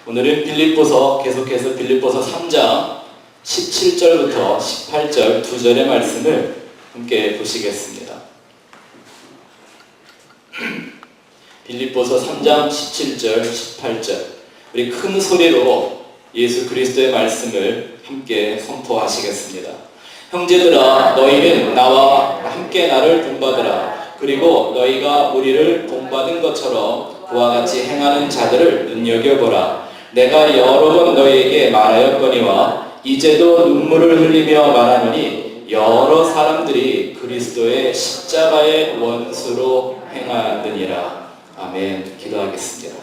오늘은 계속해서 빌립보서 3장 17절부터 18절 2절의 말씀을 함께 보시겠습니다. 빌립보서 3장 17절 18절, 우리 큰 소리로 예수 그리스도의 말씀을 함께 선포하시겠습니다. 형제들아, 너희는 나와 함께 나를 본받으라. 그리고 너희가 우리를 본받은 것처럼 그와 같이 행하는 자들을 눈여겨보라. 내가 여러 번 너희에게 말하였거니와 이제도 눈물을 흘리며 말하노니 여러 사람들이 그리스도의 십자가의 원수로 행하느니라. 아멘. 기도하겠습니다.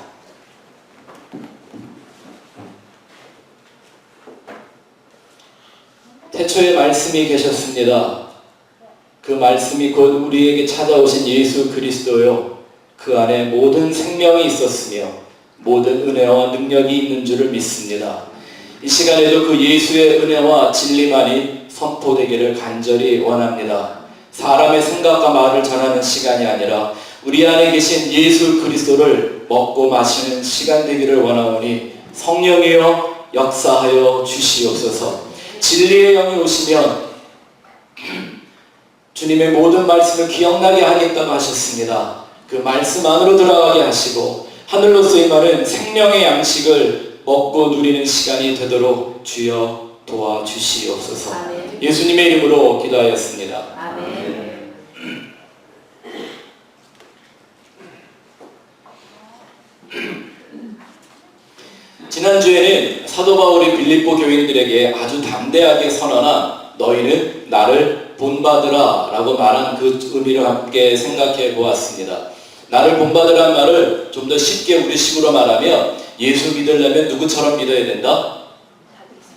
태초에 말씀이 계셨습니다. 그 말씀이 곧 우리에게 찾아오신 예수 그리스도요, 그 안에 모든 생명이 있었으며 모든 은혜와 능력이 있는 줄을 믿습니다. 이 시간에도 그 예수의 은혜와 진리만이 선포되기를 간절히 원합니다. 사람의 생각과 말을 전하는 시간이 아니라 우리 안에 계신 예수 그리스도를 먹고 마시는 시간 되기를 원하오니 성령이여 역사하여 주시옵소서. 진리의 영이 오시면 주님의 모든 말씀을 기억나게 하겠다고 하셨습니다. 그 말씀 안으로 들어가게 하시고 하늘로서 임하는 생명의 양식을 먹고 누리는 시간이 되도록 주여 도와주시옵소서. 아멘. 예수님의 이름으로 기도하였습니다. 아멘. 지난주에는 사도 바울이 빌립보 교인들에게 아주 담대하게 선언한 너희는 나를 본받으라 라고 말한 그 의미를 함께 생각해 보았습니다. 나를 본받으라는 말을 좀 더 쉽게 우리식으로 말하면 예수 믿으려면 누구처럼 믿어야 된다?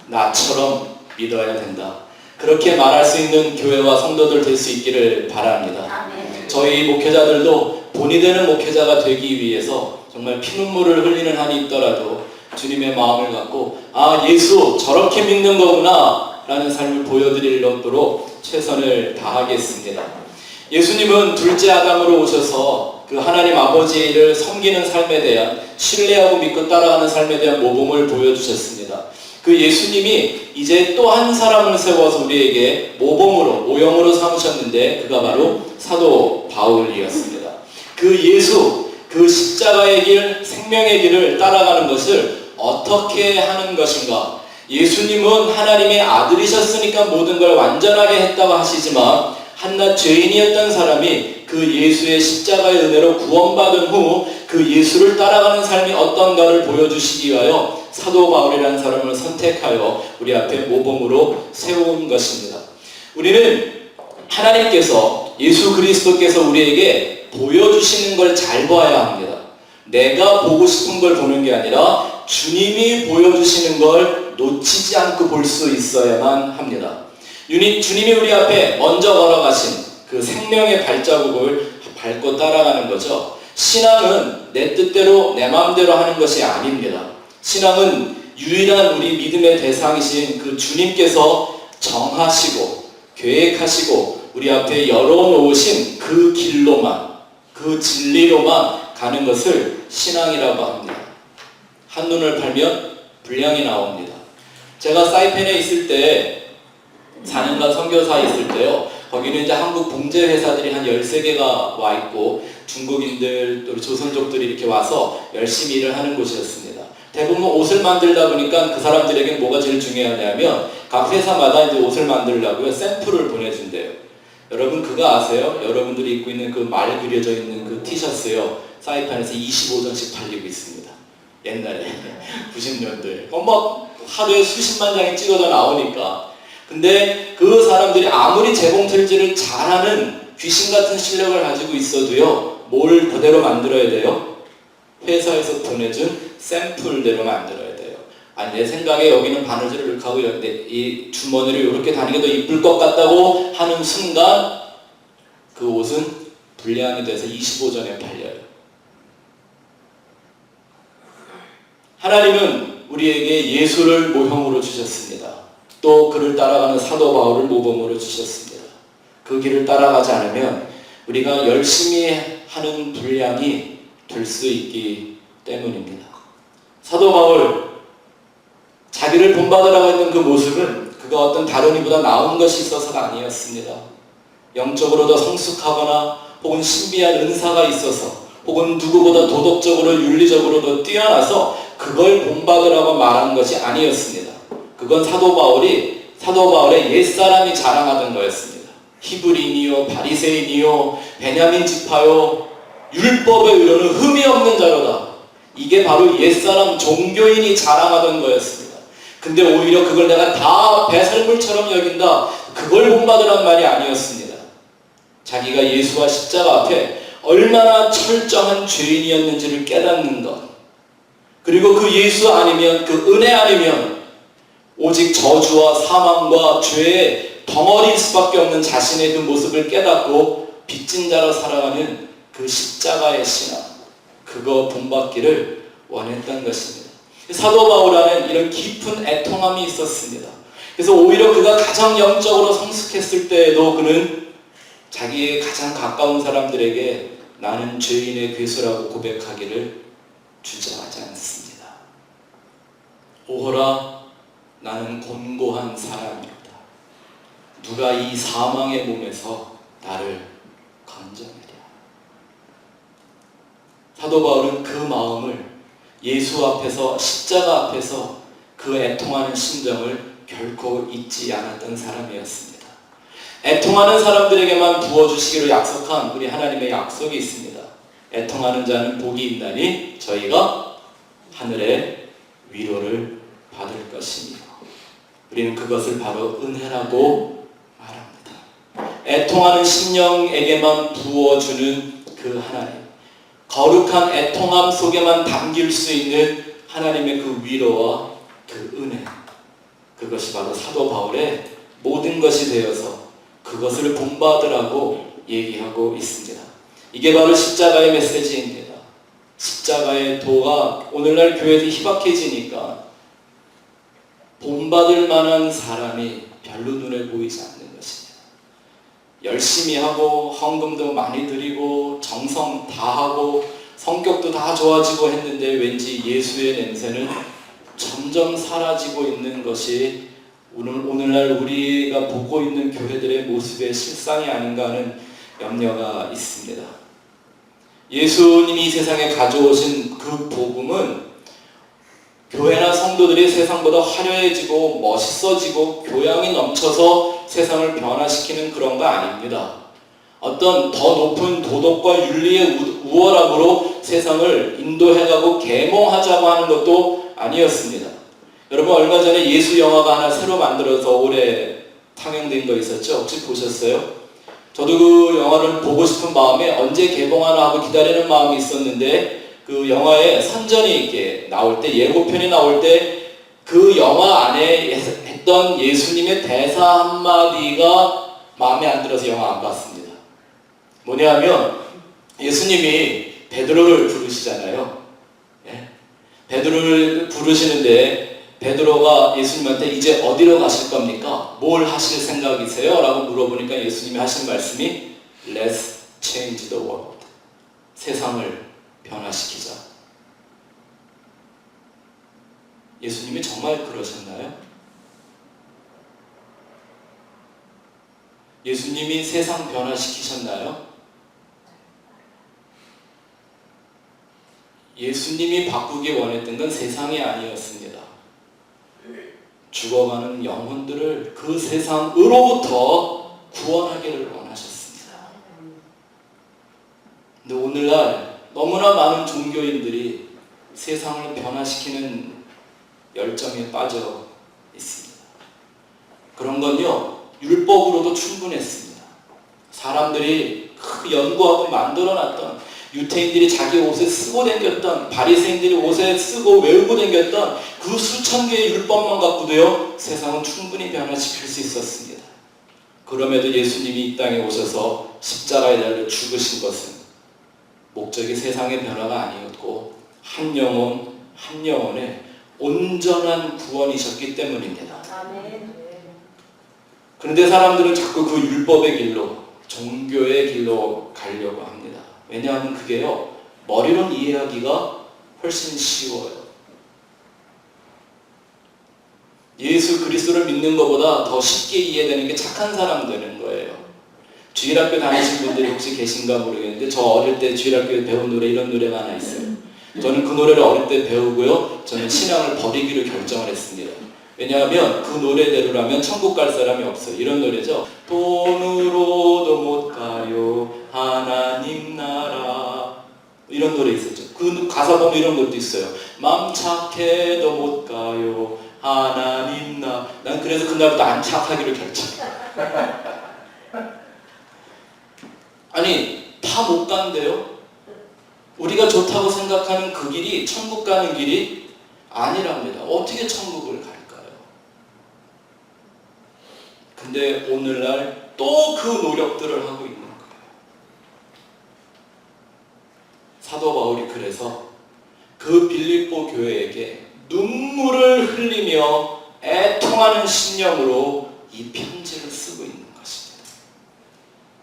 나처럼 믿어야 된다. 그렇게 말할 수 있는 교회와 성도들 될 수 있기를 바랍니다. 저희 목회자들도 본이 되는 목회자가 되기 위해서 정말 피눈물을 흘리는 한이 있더라도 주님의 마음을 갖고 예수 저렇게 믿는 거구나 라는 삶을 보여드릴 정도로 최선을 다하겠습니다. 예수님은 둘째 아담으로 오셔서 그 하나님 아버지의 일을 섬기는 삶에 대한, 신뢰하고 믿고 따라가는 삶에 대한 모범을 보여주셨습니다. 그 예수님이 이제 또 한 사람을 세워서 우리에게 모범으로, 모형으로 삼으셨는데 그가 바로 사도 바울이었습니다. 그 예수, 그 십자가의 길, 생명의 길을 따라가는 것을 어떻게 하는 것인가? 예수님은 하나님의 아들이셨으니까 모든 걸 완전하게 했다고 하시지만 한낱 죄인이었던 사람이 그 예수의 십자가의 은혜로 구원받은 후 그 예수를 따라가는 삶이 어떤가를 보여주시기 위하여 사도 바울이라는 사람을 선택하여 우리 앞에 모범으로 세운 것입니다. 우리는 하나님께서, 예수 그리스도께서 우리에게 보여주시는 걸 잘 봐야 합니다. 내가 보고 싶은 걸 보는 게 아니라 주님이 보여주시는 걸 놓치지 않고 볼 수 있어야만 합니다. 주님이 우리 앞에 먼저 걸어가신 그 생명의 발자국을 밟고 따라가는 거죠. 신앙은 내 뜻대로 내 마음대로 하는 것이 아닙니다. 신앙은 유일한 우리 믿음의 대상이신 그 주님께서 정하시고 계획하시고 우리 앞에 열어놓으신 그 길로만, 그 진리로만 가는 것을 신앙이라고 합니다. 한눈을 팔면 분량이 나옵니다. 제가 사이펜에 있을 때, 4년간 선교사에 있을 때요, 거기는 이제 한국 봉제 회사들이 한 13개가 와 있고 중국인들 또 조선족들이 이렇게 와서 열심히 일을 하는 곳이었습니다. 대부분 옷을 만들다 보니까 그 사람들에게 뭐가 제일 중요하냐면 각 회사마다 이제 옷을 만들려고요 샘플을 보내준대요. 여러분 그거 아세요? 여러분들이 입고 있는 그 말 그려져 있는 그 티셔츠요, 사이판에서 25전씩 팔리고 있습니다. 옛날에 90년도에 막 하루에 수십만 장이 찍어져 나오니까. 근데 그 사람들이 아무리 재봉틀질을 잘하는 귀신 같은 실력을 가지고 있어도요, 뭘 그대로 만들어야 돼요? 회사에서 보내준 샘플대로 만들어야 돼요. 내 생각에 여기는 바느질을 이렇게 하고 이 주머니를 이렇게 다는 게 더 이쁠 것 같다고 하는 순간 그 옷은 불량이 돼서 25전에 팔려요. 하나님은 우리에게 예수를 모형으로 주셨습니다. 또 그를 따라가는 사도 바울을 모범으로 주셨습니다. 그 길을 따라가지 않으면 우리가 열심히 하는 분량이 될 수 있기 때문입니다. 사도 바울, 자기를 본받으라고 했던 그 모습은 그가 어떤 다른 이보다 나은 것이 있어서가 아니었습니다. 영적으로 더 성숙하거나 혹은 신비한 은사가 있어서 혹은 누구보다 도덕적으로 윤리적으로 더 뛰어나서 그걸 본받으라고 말하는 것이 아니었습니다. 그건 사도 바울의 옛사람이 자랑하던 거였습니다. 히브리인이요, 바리새인이요, 베냐민 지파요, 율법의 의로는 흠이 없는 자로다. 이게 바로 옛사람 종교인이 자랑하던 거였습니다. 근데 오히려 그걸 내가 다 배설물처럼 여긴다, 그걸 본받으란 말이 아니었습니다. 자기가 예수와 십자가 앞에 얼마나 철저한 죄인이었는지를 깨닫는 것, 그리고 그 예수 아니면, 그 은혜 아니면 오직 저주와 사망과 죄의 덩어리일 수밖에 없는 자신의 그 모습을 깨닫고 빚진 자로 살아가는 그 십자가의 신앙, 그거 본받기를 원했던 것입니다. 사도 바울 안에는 이런 깊은 애통함이 있었습니다. 그래서 오히려 그가 가장 영적으로 성숙했을 때에도 그는 자기의 가장 가까운 사람들에게 나는 죄인의 괴수라고 고백하기를 주저하지 않습니다. 오호라, 나는 곤고한 사람이다. 누가 이 사망의 몸에서 나를 건져내랴. 사도 바울은 그 마음을 예수 앞에서, 십자가 앞에서 그 애통하는 심정을 결코 잊지 않았던 사람이었습니다. 애통하는 사람들에게만 부어주시기로 약속한 우리 하나님의 약속이 있습니다. 애통하는 자는 복이 있나니 저희가 하늘의 위로를 받을 것이며, 우리는 그것을 바로 은혜라고 말합니다. 애통하는 심령에게만 부어주는 그 하나님, 거룩한 애통함 속에만 담길 수 있는 하나님의 그 위로와 그 은혜, 그것이 바로 사도 바울의 모든 것이 되어서 그것을 본받으라고 얘기하고 있습니다. 이게 바로 십자가의 메시지입니다. 십자가의 도가 오늘날 교회에서 희박해지니까 본받을 만한 사람이 별로 눈에 보이지 않는 것입니다. 열심히 하고 헌금도 많이 드리고 정성 다하고 성격도 다 좋아지고 했는데 왠지 예수의 냄새는 점점 사라지고 있는 것이 오늘날 우리가 보고 있는 교회들의 모습의 실상이 아닌가 하는 염려가 있습니다. 예수님이 이 세상에 가져오신 그 복음은 교회나 성도들이 세상보다 화려해지고 멋있어지고 교양이 넘쳐서 세상을 변화시키는 그런 거 아닙니다. 어떤 더 높은 도덕과 윤리의 우월함으로 세상을 인도해가고 계몽하자고 하는 것도 아니었습니다. 여러분, 얼마 전에 예수 영화가 하나 새로 만들어서 올해 상영된 거 있었죠? 혹시 보셨어요? 저도 그 영화를 보고 싶은 마음에 언제 개봉하나 하고 기다리는 마음이 있었는데, 그 영화에 선전이 이렇게 나올 때, 예고편이 나올 때 그 영화 안에 했던 예수님의 대사 한마디가 마음에 안 들어서 영화 안 봤습니다. 뭐냐 하면 예수님이 베드로를 부르시잖아요. 예? 베드로를 부르시는데 베드로가 예수님한테 이제 어디로 가실 겁니까? 뭘 하실 생각이세요? 라고 물어보니까 예수님이 하신 말씀이 Let's change the world. 세상을 변화시키자. 예수님이 정말 그러셨나요? 예수님이 세상 변화시키셨나요? 예수님이 바꾸기 원했던 건 세상이 아니었습니다. 죽어가는 영혼들을 그 세상으로부터 구원하기를 원하셨습니다. 근데 오늘날 너무나 많은 종교인들이 세상을 변화시키는 열정에 빠져 있습니다. 그런 건요, 율법으로도 충분했습니다. 사람들이 연구하고 만들어놨던, 유태인들이 자기 옷에 쓰고 다녔던, 바리새인들이 옷에 쓰고 외우고 다녔던 그 수천 개의 율법만 갖고도요, 세상은 충분히 변화시킬 수 있었습니다. 그럼에도 예수님이 이 땅에 오셔서 십자가에 달려 죽으신 것은 목적이 세상의 변화가 아니었고 한 영혼 한 영혼의 온전한 구원이셨기 때문입니다. 그런데 사람들은 자꾸 그 율법의 길로, 종교의 길로 가려고 합니다. 왜냐하면 그게요, 머리로는 이해하기가 훨씬 쉬워요. 예수 그리스도를 믿는 것보다 더 쉽게 이해되는 게 착한 사람 되는 거예요. 주일학교 다니신 분들이 혹시 계신가 모르겠는데 저 어릴 때 주일학교에 배운 노래 이런 노래가 하나 있어요. 저는 그 노래를 어릴 때 배우고요. 저는 신앙을 버리기로 결정을 했습니다. 왜냐하면 그 노래대로라면 천국 갈 사람이 없어요. 이런 노래죠. 돈으로도 못 가요 하나님 나라, 이런 노래 있었죠. 그 가사 보면 이런 것도 있어요. 맘 착해도 못 가요 하나님 나. 난 그래서 그날부터 안 착하기로 결정했어요. 아니 다 못 간대요. 우리가 좋다고 생각하는 그 길이 천국 가는 길이 아니랍니다. 어떻게 천국을 갈까요? 근데 오늘날 또 그 노력들을 하고 있는 거예요. 사도 바울이 그래서 그 빌립보 교회에게 눈물을 흘리며 애통하는 심령으로 이 편지를 쓰고 있는 것입니다.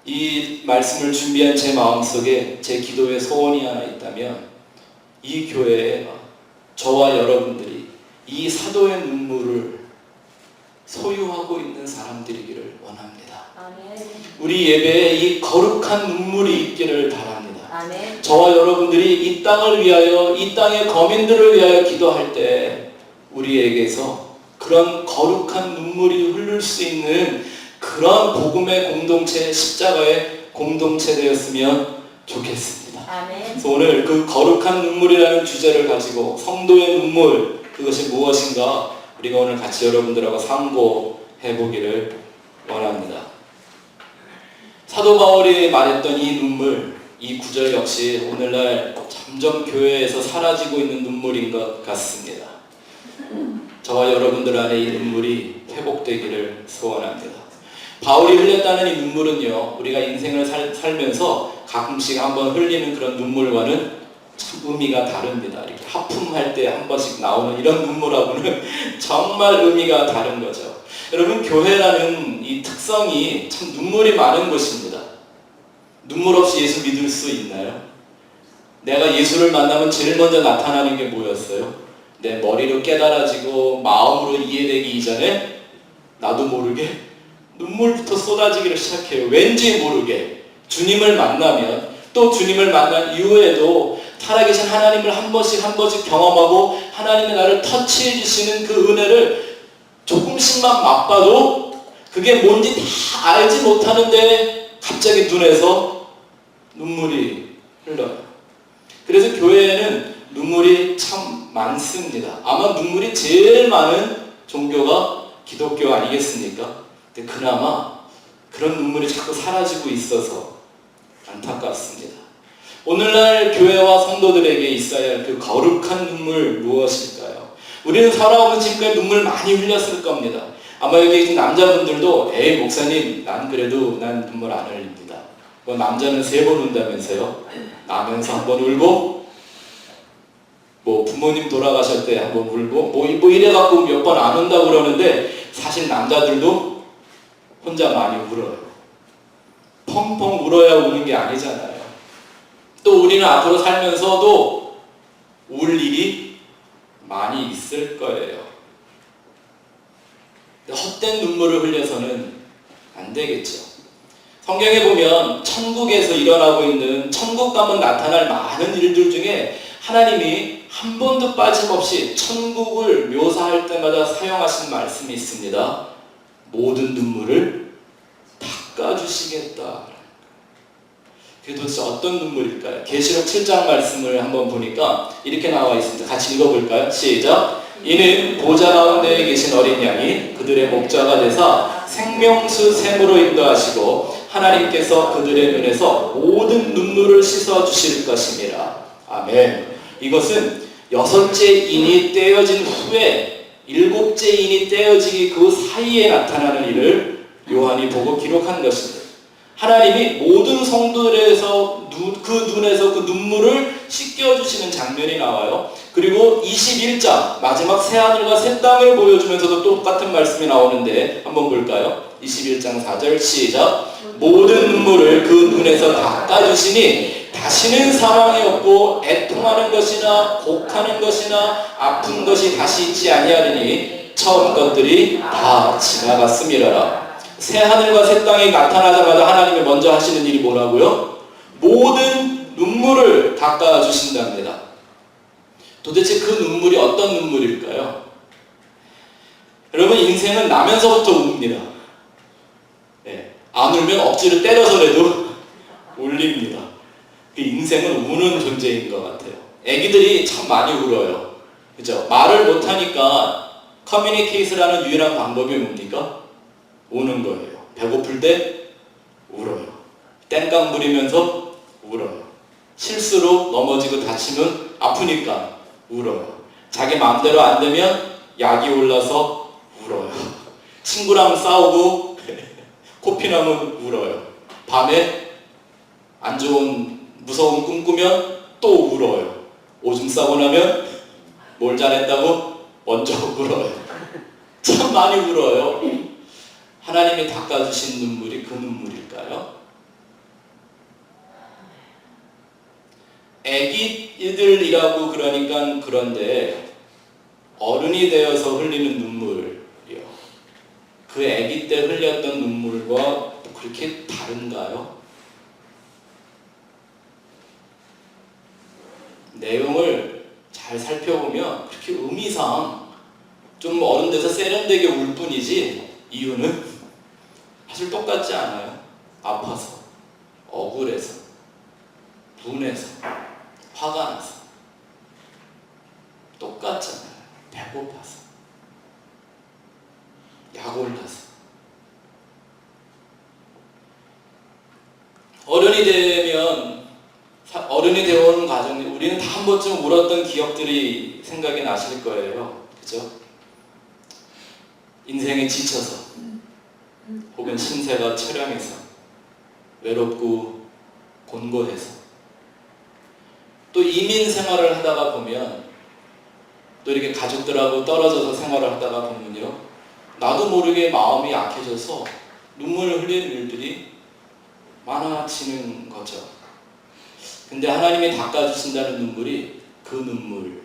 이 말씀을 준비한 제 마음속에 제 기도의 소원이 하나 있다면 이 교회에 저와 여러분들이 이 사도의 눈물을 소유하고 있는 사람들이기를 원합니다. 아멘. 우리 예배에 이 거룩한 눈물이 있기를 바랍니다. 아멘. 저와 여러분들이 이 땅을 위하여, 이 땅의 거민들을 위하여 기도할 때 우리에게서 그런 거룩한 눈물이 흐를 수 있는 그런 복음의 공동체, 십자가의 공동체 되었으면 좋겠습니다. 아멘. 그래서 오늘 그 거룩한 눈물이라는 주제를 가지고 성도의 눈물, 그것이 무엇인가 우리가 오늘 같이 여러분들하고 상고해 보기를 원합니다. 사도 바울이 말했던 이 눈물, 이 구절 역시 오늘날 점점 교회에서 사라지고 있는 눈물인 것 같습니다. 저와 여러분들 안에 이 눈물이 회복되기를 소원합니다. 바울이 흘렸다는 이 눈물은요, 우리가 인생을 살면서 가끔씩 한번 흘리는 그런 눈물과는 참 의미가 다릅니다. 이렇게 하품할 때 한 번씩 나오는 이런 눈물하고는 정말 의미가 다른 거죠. 여러분, 교회라는 이 특성이 참 눈물이 많은 곳입니다. 눈물 없이 예수 믿을 수 있나요? 내가 예수를 만나면 제일 먼저 나타나는 게 뭐였어요? 내 머리로 깨달아지고 마음으로 이해되기 이전에 나도 모르게 눈물부터 쏟아지기를 시작해요. 왠지 모르게 주님을 만나면, 또 주님을 만난 이후에도 살아계신 하나님을 한 번씩 경험하고 하나님이 나를 터치해 주시는 그 은혜를 조금씩만 맛봐도 그게 뭔지 다 알지 못하는데 갑자기 눈에서 눈물이 흘러요. 그래서 교회에는 눈물이 참 많습니다. 아마 눈물이 제일 많은 종교가 기독교 아니겠습니까? 근데 그나마 그런 눈물이 자꾸 사라지고 있어서 안타깝습니다. 오늘날 교회와 성도들에게 있어야 할 그 거룩한 눈물 무엇일까요? 우리는 살아오는 지금까지 눈물 많이 흘렸을 겁니다. 아마 여기 계신 남자분들도 에이 목사님 난 그래도 난 눈물 안 흘립니다. 뭐 남자는 3번 운다면서요? 나면서 한 번 울고 뭐 부모님 돌아가실 때 한 번 울고 뭐 이래갖고 몇 번 안 운다고 그러는데 사실 남자들도 혼자 많이 울어요. 펑펑 울어야 우는 게 아니잖아요. 또 우리는 앞으로 살면서도 울 일이 많이 있을 거예요. 헛된 눈물을 흘려서는 안 되겠죠. 성경에 보면 천국에서 일어나고 있는 천국 가면 나타날 많은 일들 중에 하나님이 한 번도 빠짐없이 천국을 묘사할 때마다 사용하신 말씀이 있습니다. 모든 눈물을 닦아주시겠다. 그게 도대체 어떤 눈물일까요? 계시록 7장 말씀을 한번 보니까 이렇게 나와 있습니다. 같이 읽어볼까요? 시작! 이는 보좌 가운데 계신 어린 양이 그들의 목자가 되사 생명수 샘으로 인도하시고 하나님께서 그들의 눈에서 모든 눈물을 씻어주실 것임이라. 아멘. 이것은 6째 인이 떼어진 후에 7째 인이 떼어지기 그 사이에 나타나는 일을 요한이 보고 기록한 것입니다. 하나님이 모든 성도들에서 그 눈에서 그 눈물을 씻겨주시는 장면이 나와요. 그리고 21장 마지막 새하늘과 새 땅을 보여주면서도 똑같은 말씀이 나오는데 한번 볼까요? 21장 4절 시작! 모든 눈물을 그 눈에서 닦아주시니 다시는 사망이 없고 애통하는 것이나 곡하는 것이나 아픈 것이 다시 있지 아니하리니 처음 것들이 다 지나갔음이라라. 새 하늘과 새 땅이 나타나자마자 하나님이 먼저 하시는 일이 뭐라고요? 모든 눈물을 닦아주신답니다. 도대체 그 눈물이 어떤 눈물일까요? 여러분, 인생은 나면서부터 웁니다. 네, 안 울면 억지로 때려서라도 울립니다. 그 인생은 우는 존재인 것 같아요. 애기들이 참 많이 울어요. 그죠? 말을 못하니까 커뮤니케이트라는 유일한 방법이 뭡니까? 우는 거예요. 배고플 때 울어요. 땡깡 부리면서 울어요. 실수로 넘어지고 다치면 아프니까 울어요. 자기 마음대로 안 되면 약이 올라서 울어요. 친구랑 싸우고 코피나면 울어요. 밤에 안 좋은 무서운 꿈 꾸면 또 울어요. 오줌 싸고 나면 뭘 잘했다고 먼저 울어요. 참 많이 울어요. 하나님이 닦아주신 눈물이 그 눈물일까요? 애기들이라고 그러니까 그런데 어른이 되어서 흘리는 눈물이요. 그 애기 때 흘렸던 눈물과 그렇게 다른가요? 내용을 잘 살펴보면 그렇게 의미상 좀 어른 돼서 세련되게 울 뿐이지 이유는 사실 똑같지 않아요. 아파서, 억울해서, 분해서, 화가 나서 똑같잖아요. 배고파서, 약 올라서. 어른이 되어오는 과정에 우리는 다 한 번쯤 울었던 기억들이 생각이 나실 거예요. 그죠? 인생에 지쳐서 혹은 신세가 처량해서 외롭고 곤고해서 또 이민 생활을 하다가 보면 또 이렇게 가족들하고 떨어져서 생활을 하다가 보면요, 나도 모르게 마음이 약해져서 눈물을 흘리는 일들이 많아지는 거죠. 근데 하나님이 닦아주신다는 눈물이 그 눈물일까요?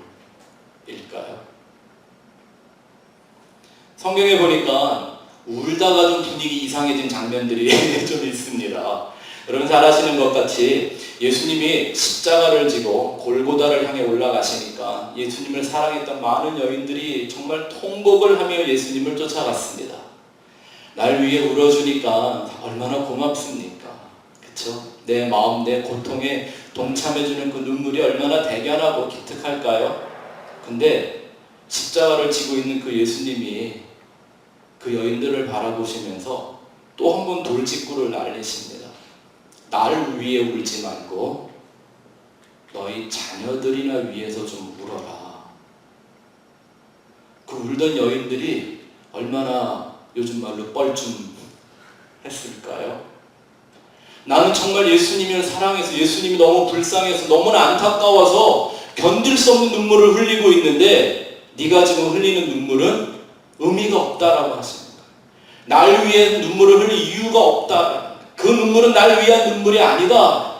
성경에 보니까 울다가 좀 분위기 이상해진 장면들이 좀 있습니다. 여러분 잘 아시는 것 같이 예수님이 십자가를 지고 골고다를 향해 올라가시니까 예수님을 사랑했던 많은 여인들이 정말 통곡을 하며 예수님을 쫓아갔습니다. 날 위해 울어주니까 얼마나 고맙습니까? 그쵸? 내 마음, 내 고통에 동참해주는 그 눈물이 얼마나 대견하고 기특할까요? 근데 십자가를 지고 있는 그 예수님이 그 여인들을 바라보시면서 또 한 번 돌직구를 날리십니다. 나를 위해 울지 말고 너희 자녀들이나 위해서 좀 울어라. 그 울던 여인들이 얼마나 요즘 말로 뻘쭘했을까요? 나는 정말 예수님을 사랑해서 예수님이 너무 불쌍해서 너무나 안타까워서 견딜 수 없는 눈물을 흘리고 있는데 네가 지금 흘리는 눈물은 의미가 없다라고 하십니다. 날 위해 눈물을 흘릴 이유가 없다. 그 눈물은 날 위한 눈물이 아니다.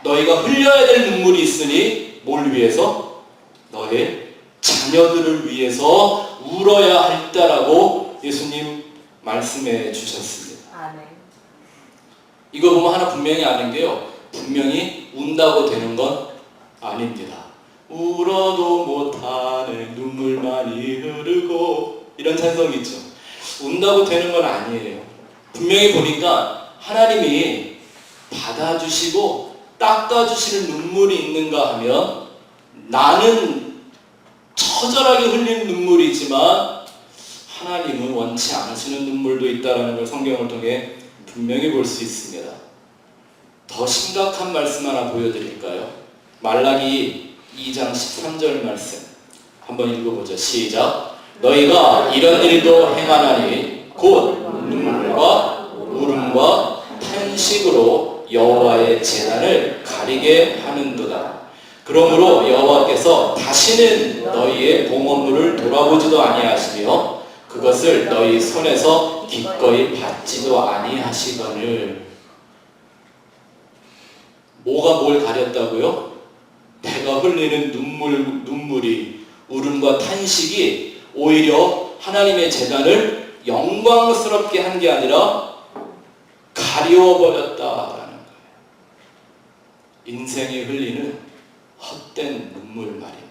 너희가 흘려야 될 눈물이 있으니 뭘 위해서? 너의 자녀들을 위해서 울어야 할다라고 예수님 말씀해 주셨습니다. 아멘. 이거 보면 하나 분명히 아는 게요, 분명히 운다고 되는 건 아닙니다. 울어도 못하네 눈물만이 흐르고 이런 찬송이 있죠. 운다고 되는 건 아니에요. 분명히 보니까 하나님이 받아주시고 닦아주시는 눈물이 있는가 하면 나는 처절하게 흘리는 눈물이지만 하나님은 원치 않으시는 눈물도 있다는 걸 성경을 통해 분명히 볼 수 있습니다. 더 심각한 말씀 하나 보여드릴까요? 말라기 2장 13절 말씀 한번 읽어보죠. 시작. 너희가 이런 일도 행하나니 곧 눈물과 울음과 탄식으로 여호와의 제단을 가리게 하는도다. 그러므로 여호와께서 다시는 너희의 봉헌물을 돌아보지도 아니하시며 그것을 너희 손에서 기꺼이 받지도 아니하시거늘. 뭐가 뭘 가렸다고요? 내가 흘리는 눈물이, 울음과 탄식이 오히려 하나님의 재단을 영광스럽게 한 게 아니라 가리워버렸다라는 거예요. 인생이 흘리는 헛된 눈물 말입니다.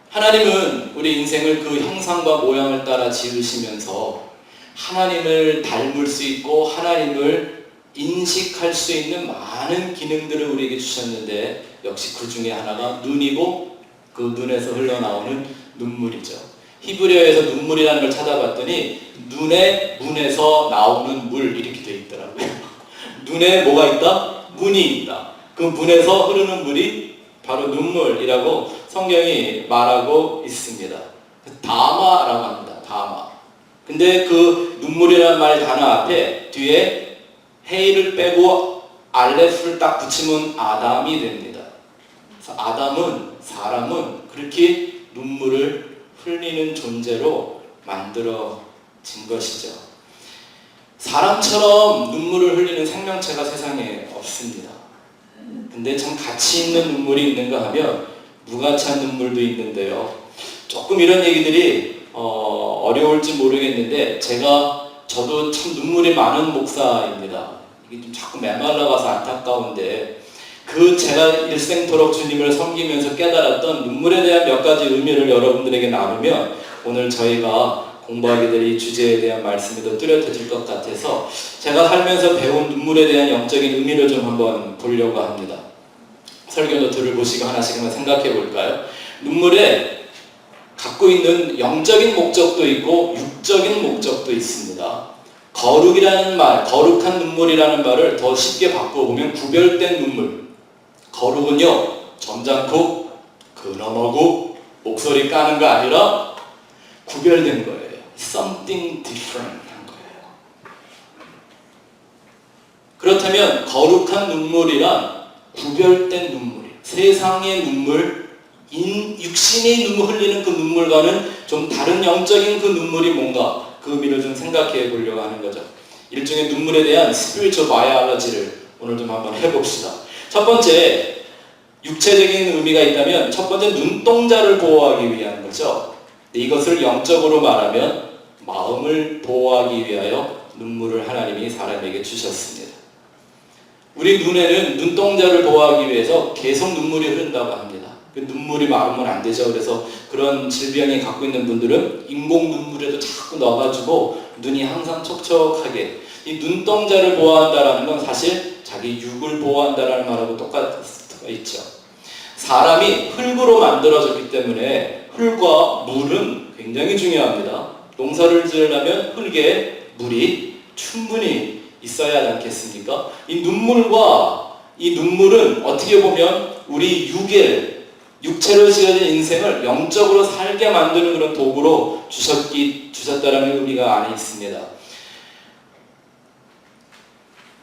하나님은 우리 인생을 그 형상과 모양을 따라 지으시면서 하나님을 닮을 수 있고 하나님을 인식할 수 있는 많은 기능들을 우리에게 주셨는데 역시 그 중에 하나가 눈이고 그 눈에서 흘러나오는 눈물이죠. 히브리어에서 눈물이라는 걸 찾아봤더니 눈의 문에서 나오는 물 이렇게 되어 있더라고요. 눈에 뭐가 있다? 문이 있다. 그 문에서 흐르는 물이 바로 눈물이라고 성경이 말하고 있습니다. 다마라고 합니다. 다마. 근데 그 눈물이라는 말 단어 앞에 뒤에 헤이를 빼고 알레프를 딱 붙이면 아담이 됩니다. 그래서 아담은 사람은 그렇게 눈물을 흘리는 존재로 만들어진 것이죠. 사람처럼 눈물을 흘리는 생명체가 세상에 없습니다. 근데 참 가치 있는 눈물이 있는가 하면 무가치한 눈물도 있는데요. 조금 이런 얘기들이 어려울지 모르겠는데 저도 참 눈물이 많은 목사입니다. 이게 좀 자꾸 메말라가서 안타까운데 제가 일생토록 주님을 섬기면서 깨달았던 눈물에 대한 몇 가지 의미를 여러분들에게 나누면 오늘 저희가 공부하게 될 이 주제에 대한 말씀이 더 뚜렷해질 것 같아서 제가 살면서 배운 눈물에 대한 영적인 의미를 좀 한번 보려고 합니다. 설교 노트를 보시고 하나씩 한번 생각해 볼까요? 눈물에 갖고 있는 영적인 목적도 있고 육적인 목적도 있습니다. 거룩이라는 말, 거룩한 눈물이라는 말을 더 쉽게 바꿔보면 구별된 눈물. 거룩은요, 점잖고 근엄하고 목소리 까는 거 아니라 구별된 거예요. Something different 한 거예요. 그렇다면 거룩한 눈물이란 구별된 눈물이에요. 세상의 눈물, 육신이 눈물 흘리는 그 눈물과는 좀 다른 영적인 그 눈물이 뭔가 그 의미를 좀 생각해 보려고 하는 거죠. 일종의 눈물에 대한 spiritual biology를 오늘 좀 한번 해봅시다. 첫 번째, 육체적인 의미가 있다면 첫 번째 눈동자를 보호하기 위한 거죠. 이것을 영적으로 말하면 마음을 보호하기 위하여 눈물을 하나님이 사람에게 주셨습니다. 우리 눈에는 눈동자를 보호하기 위해서 계속 눈물이 흐른다고 합니다. 그 눈물이 마르면 안 되죠. 그래서 그런 질병이 갖고 있는 분들은 인공 눈물에도 자꾸 넣어가지고 눈이 항상 촉촉하게, 이 눈동자를 보호한다라는 건 사실 자기 육을 보호한다라는 말하고 똑같아 있죠. 사람이 흙으로 만들어졌기 때문에 흙과 물은 굉장히 중요합니다. 농사를 지으려면 흙에 물이 충분히 있어야 하지 않겠습니까? 이 눈물은 어떻게 보면 우리 육체로 지어진 인생을 영적으로 살게 만드는 그런 도구로 주셨다라는 의미가 안에 있습니다.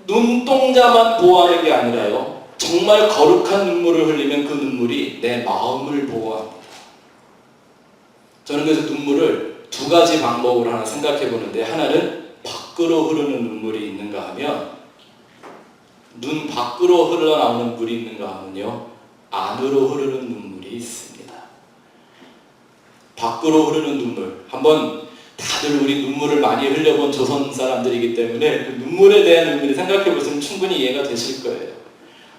눈동자만 보호하는 게 아니라요, 정말 거룩한 눈물을 흘리면 그 눈물이 내 마음을 보호합니다. 저는 그래서 눈물을 두 가지 방법으로 하나 생각해 보는데, 하나는 밖으로 흐르는 눈물이 있는가 하면, 눈 밖으로 흘러나오는 물이 있는가 하면요, 안으로 흐르는 눈물이 있습니다. 밖으로 흐르는 눈물, 한번 다들 우리 눈물을 많이 흘려본 조선 사람들이기 때문에 그 눈물에 대한 의미를 생각해 보시면 충분히 이해가 되실 거예요.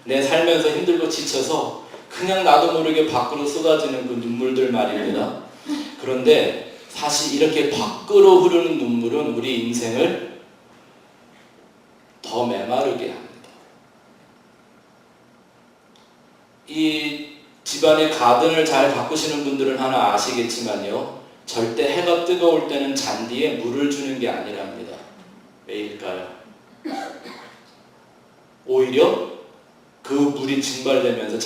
내 살면서 힘들고 지쳐서 그냥 나도 모르게 밖으로 쏟아지는 그 눈물들 말입니다. 그런데 사실 이렇게 밖으로 흐르는 눈물은 우리 인생을 더 메마르게 합니다. 이 집안의 가든을 잘 가꾸시는 분들은 하나 아시겠지만요, 절대 해가 뜨거울 때는 잔디에 물을 주는 게 아니랍니다. 왜일까요? 오히려 그 물이 증발되면서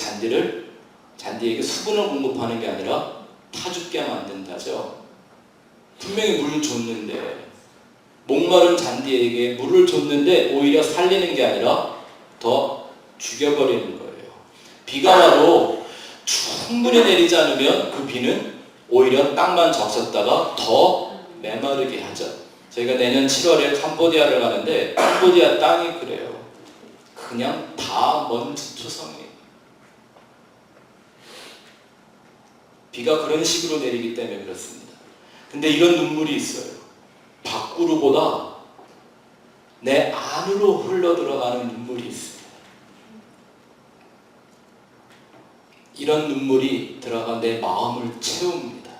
잔디에게 수분을 공급하는 게 아니라 타 죽게 만든다죠. 분명히 물을 줬는데, 목마른 잔디에게 물을 줬는데 오히려 살리는 게 아니라 더 죽여버리는 거예요. 비가 와도 충분히 내리지 않으면 그 비는 오히려 땅만 적셨다가 더 메마르게 하죠. 저희가 내년 7월에 캄보디아를 가는데 캄보디아 땅이 그래요. 그냥 다 먼지 초성이에요. 비가 그런 식으로 내리기 때문에 그렇습니다. 근데 이런 눈물이 있어요. 밖으로보다 내 안으로 흘러들어가는 눈물이 있습니다. 이런 눈물이 들어가 내 마음을 채웁니다.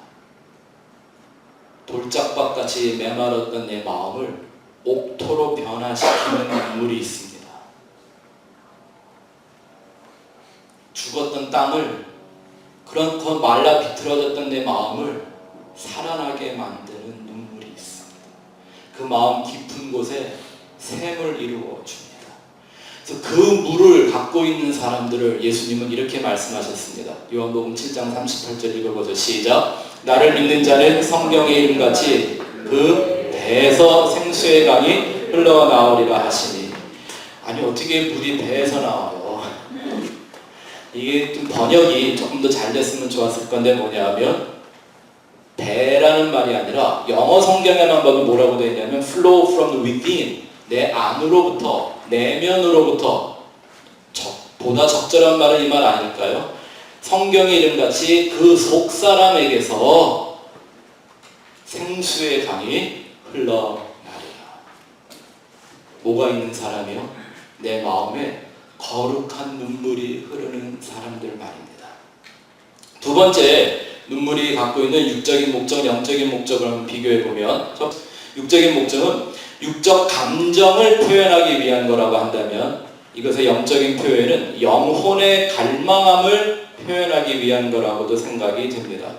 돌짝밭같이 메마르던 내 마음을 옥토로 변화시키는 눈물이 있습니다. 죽었던 땅을, 그렇고 말라 비틀어졌던 내 마음을 살아나게 만드는 눈물이 있습니다. 그 마음 깊은 곳에 샘을 이루어 줍니다. 그래서 그 물을 갖고 있는 사람들을 예수님은 이렇게 말씀하셨습니다. 요한복음 7장 38절 읽어보죠. 시작. 나를 믿는 자는 성경의 이름같이 그 배에서 생수의 강이 흘러나오리라 하시니. 아니 어떻게 물이 배에서 나와요? 이게 좀 번역이 조금 더 잘 됐으면 좋았을 건데 뭐냐면 배라는 말이 아니라 영어 성경에만 봐도 뭐라고 되어 있냐면 flow from within, 내 안으로부터, 내면으로부터. 보다 적절한 말은 이 말 아닐까요? 성경의 이름같이 그 속사람에게서 생수의 강이 흘러나리라. 뭐가 있는 사람이요? 내 마음에 거룩한 눈물이 흐르는 사람들 말입니다. 두 번째, 눈물이 갖고 있는 육적인 목적, 영적인 목적을 한번 비교해보면, 육적인 목적은 육적 감정을 표현하기 위한 거라고 한다면, 이것의 영적인 표현은 영혼의 갈망함을 표현하기 위한 거라고도 생각이 됩니다.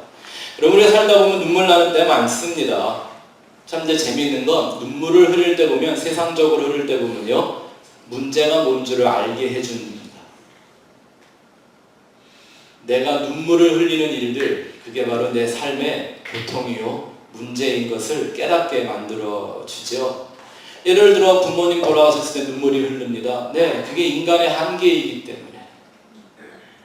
여러분, 우리가 살다 보면 눈물 나는 때 많습니다. 참 이제 재미있는 건 눈물을 흘릴 때 보면, 세상적으로 흐를 때 보면요, 문제가 뭔 줄을 알게 해줍니다. 내가 눈물을 흘리는 일들, 그게 바로 내 삶의 고통이요, 문제인 것을 깨닫게 만들어주죠. 예를 들어 부모님 돌아가셨을 때 눈물이 흐릅니다. 네, 그게 인간의 한계이기 때문에,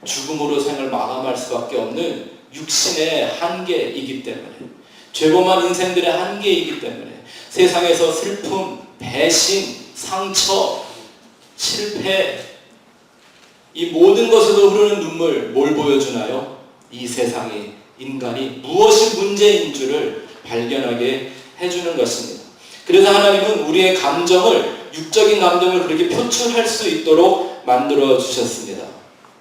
죽음으로 생을 마감할 수밖에 없는 육신의 한계이기 때문에, 죄범한 인생들의 한계이기 때문에, 세상에서 슬픔, 배신, 상처, 실패, 이 모든 것에도 흐르는 눈물, 뭘 보여주나요? 이 세상이, 인간이 무엇이 문제인 줄을 발견하게 해주는 것입니다. 그래서 하나님은 우리의 감정을, 육적인 감정을 그렇게 표출할 수 있도록 만들어 주셨습니다.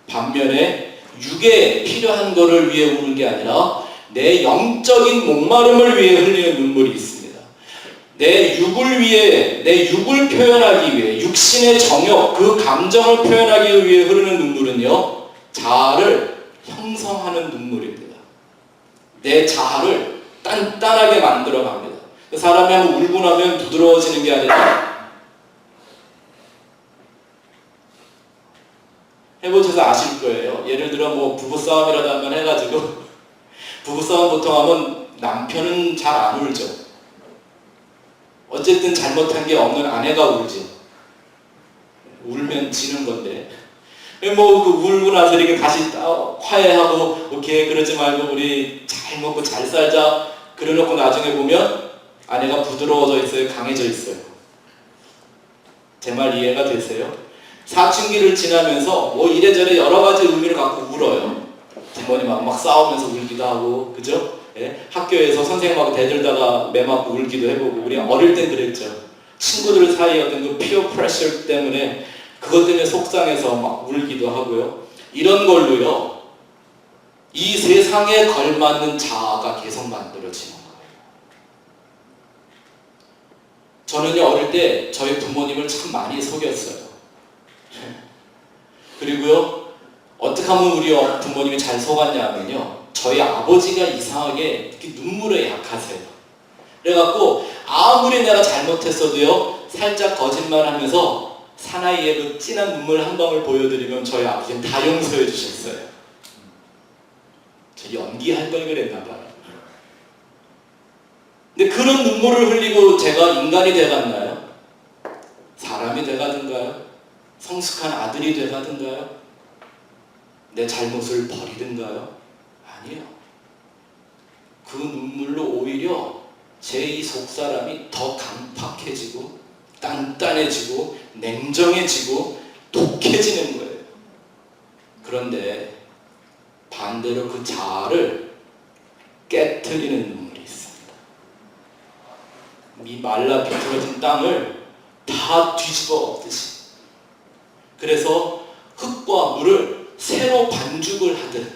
반면에 육에 필요한 것을 위해 우는 게 아니라 내 영적인 목마름을 위해 흘리는 눈물이 있습니다. 내 육을 위해, 내 육을 표현하기 위해, 육신의 정욕, 그 감정을 표현하기 위해 흐르는 눈물은요, 자아를 형성하는 눈물입니다. 내 자아를 단단하게 만들어 갑니다. 사람이 한번 울고 나면 부드러워지는 게 아니라, 해보셔서 아실 거예요. 예를 들어 뭐 부부싸움이라도 한번 해가지고, 부부싸움 보통 하면 남편은 잘 안 울죠. 어쨌든 잘못한 게 없는 아내가 울지. 울면 지는 건데. 뭐 울고 나서 이렇게 다시 화해하고, 오케이 그러지 말고 우리 잘 먹고 잘 살자 그래놓고 나중에 보면 아내가 부드러워져 있어요, 강해져 있어요. 제 말 이해가 되세요? 사춘기를 지나면서 뭐 이래저래 여러 가지 의미를 갖고 울어요. 부모님하고 막 싸우면서 울기도 하고, 그죠? 예? 학교에서 선생님하고 대들다가 매 맞고 울기도 해보고, 우리 어릴 땐 그랬죠. 친구들 사이에 어떤 그 피어 프레셔 때문에, 그것 때문에 속상해서 막 울기도 하고요. 이런 걸로요, 이 세상에 걸맞는 자아가 계속 만들어지는 거예요. 저는요, 어릴 때 저희 부모님을 참 많이 속였어요. 그리고요, 어떻게 하면 우리 부모님이 잘 속았냐면요, 저희 아버지가 이상하게 눈물에 약하세요. 그래갖고 아무리 내가 잘못했어도요, 살짝 거짓말하면서 사나이의 그 진한 눈물 한 방울 보여드리면 저희 아버지는 다 용서해 주셨어요. 저 연기할 걸 그랬나 봐요. 근데 그런 눈물을 흘리고 제가 인간이 돼갔나요? 사람이 돼가든가요? 성숙한 아들이 돼가든가요? 내 잘못을 버리든가요? 아니에요. 그 눈물로 오히려 제 이 속사람이 더 강팍해지고, 단단해지고, 냉정해지고, 독해지는 거예요. 그런데 반대로 그 자아를 말라 비틀어진 땅을 다 뒤집어 엎듯이, 그래서 흙과 물을 새로 반죽을 하듯